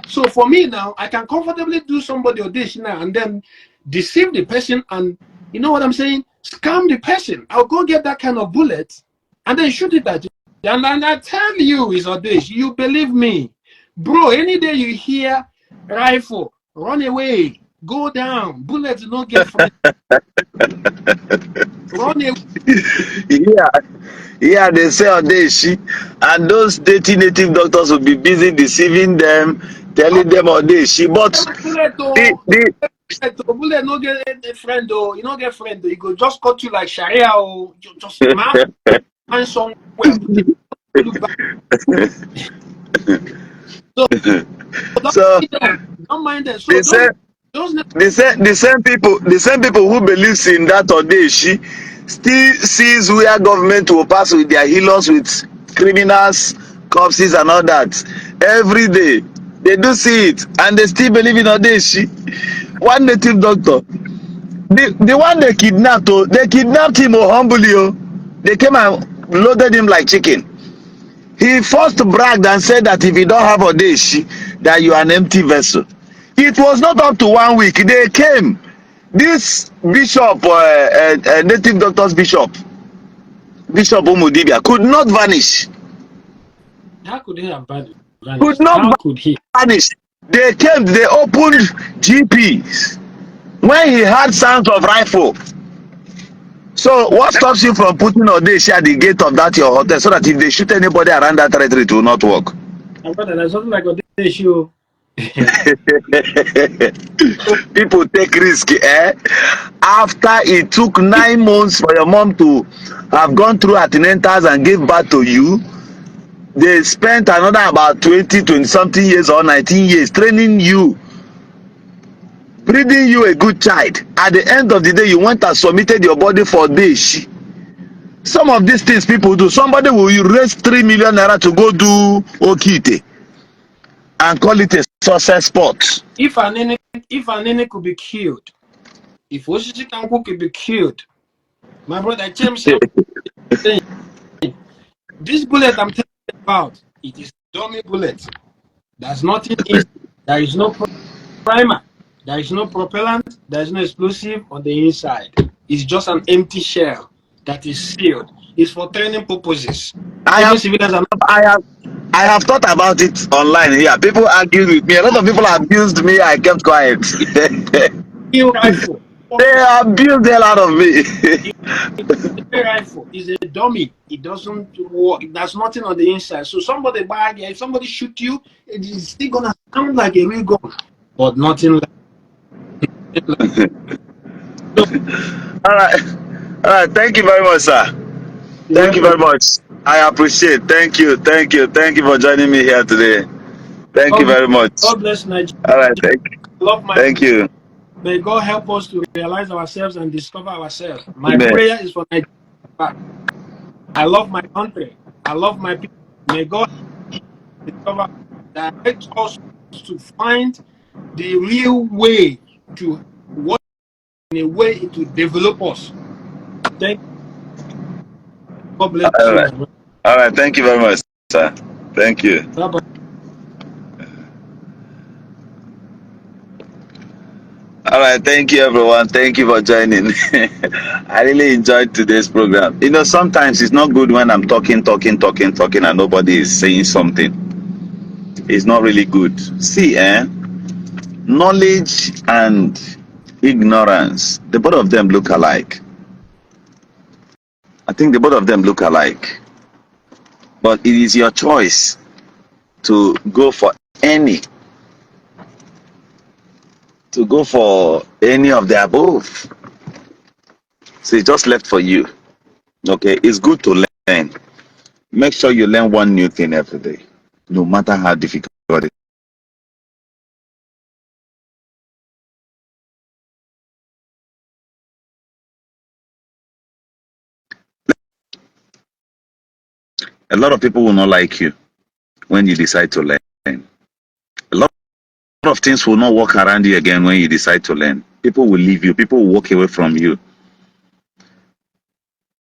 Speaker 1: So for me now, I can comfortably do somebody audition now and then deceive the person, and you know what I'm saying? Scam the person. I'll go get that kind of bullet and then shoot it at you. And I tell you, it's audition. You believe me. Bro, any day you hear rifle, run away, go down, bullets don't get from run away.
Speaker 2: Yeah, they say Ishi, and those dirty native doctors will be busy deceiving them, telling them Ishi. But
Speaker 1: bullet no get a friend though, you don't get friend though. You go just cut you like Sharia or just find somewhere. So don't mind them. So
Speaker 2: the same people who believes in that Ishi still sees where government will pass with their healers, with criminals, corpses and all that. Every day they do see it and they still believe in Ishi. One native doctor, the one they kidnapped him humbly. They came and loaded him like chicken. He first bragged and said that if you don't have Ishi, that you are an empty vessel. It was not up to 1 week. They came. This bishop, native doctor's bishop Umudibia, could not vanish.
Speaker 1: How could he have vanished?
Speaker 2: Could not vanish. They came, they opened GPs when he had sounds of rifle. So what stops you from putting Ishi at the gate of that your hotel so that if they shoot anybody around that territory, it will not work?
Speaker 1: My brother, there's something like a day show.
Speaker 2: People take risk, eh? After it took 9 months for your mom to have gone through antenatals and give birth to you, they spent another about 20 something years or 19 years training you, breeding you a good child. At the end of the day, you went and submitted your body for this. Some of these things people do. Somebody will raise 3 million naira to go do okite and call it a success spot.
Speaker 1: If an enemy could be killed, if Oshikanku could be killed, my brother James, this bullet I'm telling you about, it is dummy bullet. There's nothing in. There is no primer. There is no propellant. There is no explosive on the inside. It's just an empty shell that is sealed. It's for training purposes.
Speaker 2: I have thought about it online here. People argued with me. A lot of people abused me. I kept quiet.
Speaker 1: Rifle.
Speaker 2: They abused the hell out of me.
Speaker 1: Rifle is a dummy. It doesn't work. There's nothing on the inside. So somebody bag, if somebody shoot you, it is still gonna sound like a real gun, but nothing like.
Speaker 2: All right. All right. Thank you very much, sir. Thank you very much. I appreciate. Thank you for joining me here today. Thank you very much.
Speaker 1: God bless Nigeria.
Speaker 2: All right. Thank you.
Speaker 1: May God help us to realize ourselves and discover ourselves. My prayer is for Nigeria. I love my country. I love my people. May God discover, direct us to find the real way to work in a way to develop us. Thank you. God bless you.
Speaker 2: Right. All right. Thank you very much, sir. Thank you.
Speaker 1: Bye-bye.
Speaker 2: All right, thank you everyone. Thank you for joining. I really enjoyed today's program. You know, sometimes it's not good when I'm talking, and nobody is saying something. It's not really good. See, knowledge and ignorance, the both of them look alike. I think the both of them look alike. But it is your choice to go for any of the above. So it's just left for you. Okay, it's good to learn. Make sure you learn one new thing every day, no matter how difficult it is. A lot of people will not like you when you decide to learn. A lot of things will not work around you again when you decide to learn. People will leave you. People will walk away from you.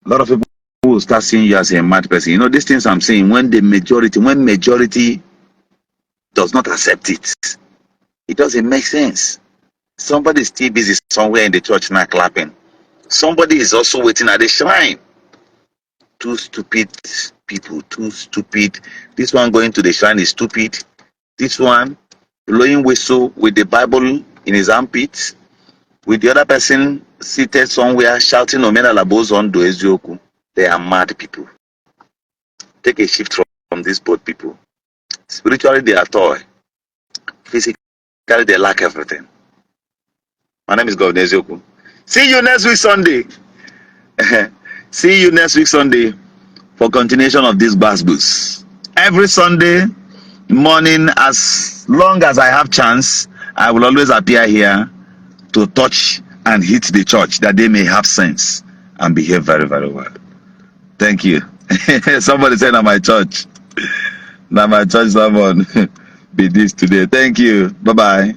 Speaker 2: A lot of people will start seeing you as a mad person. You know, these things I'm saying, when majority does not accept it, it doesn't make sense. Somebody is still busy somewhere in the church now clapping. Somebody is also waiting at the shrine. Two stupid people, too stupid. This one going to the shrine is stupid. This one blowing whistle with the Bible in his armpit, with the other person seated somewhere shouting Omenala do Ezioku. They are mad people. Take a shift from these both people. Spiritually they are toy. Physically they lack everything. My name is Governor Ezioku. See you next week Sunday. See you next week Sunday for continuation of this bass boost. Every Sunday morning, as long as I have chance, I will always appear here to touch and hit the church that they may have sense and behave very, very well. Thank you. Somebody said at my church. Now my church someone be this today. Thank you. Bye-bye.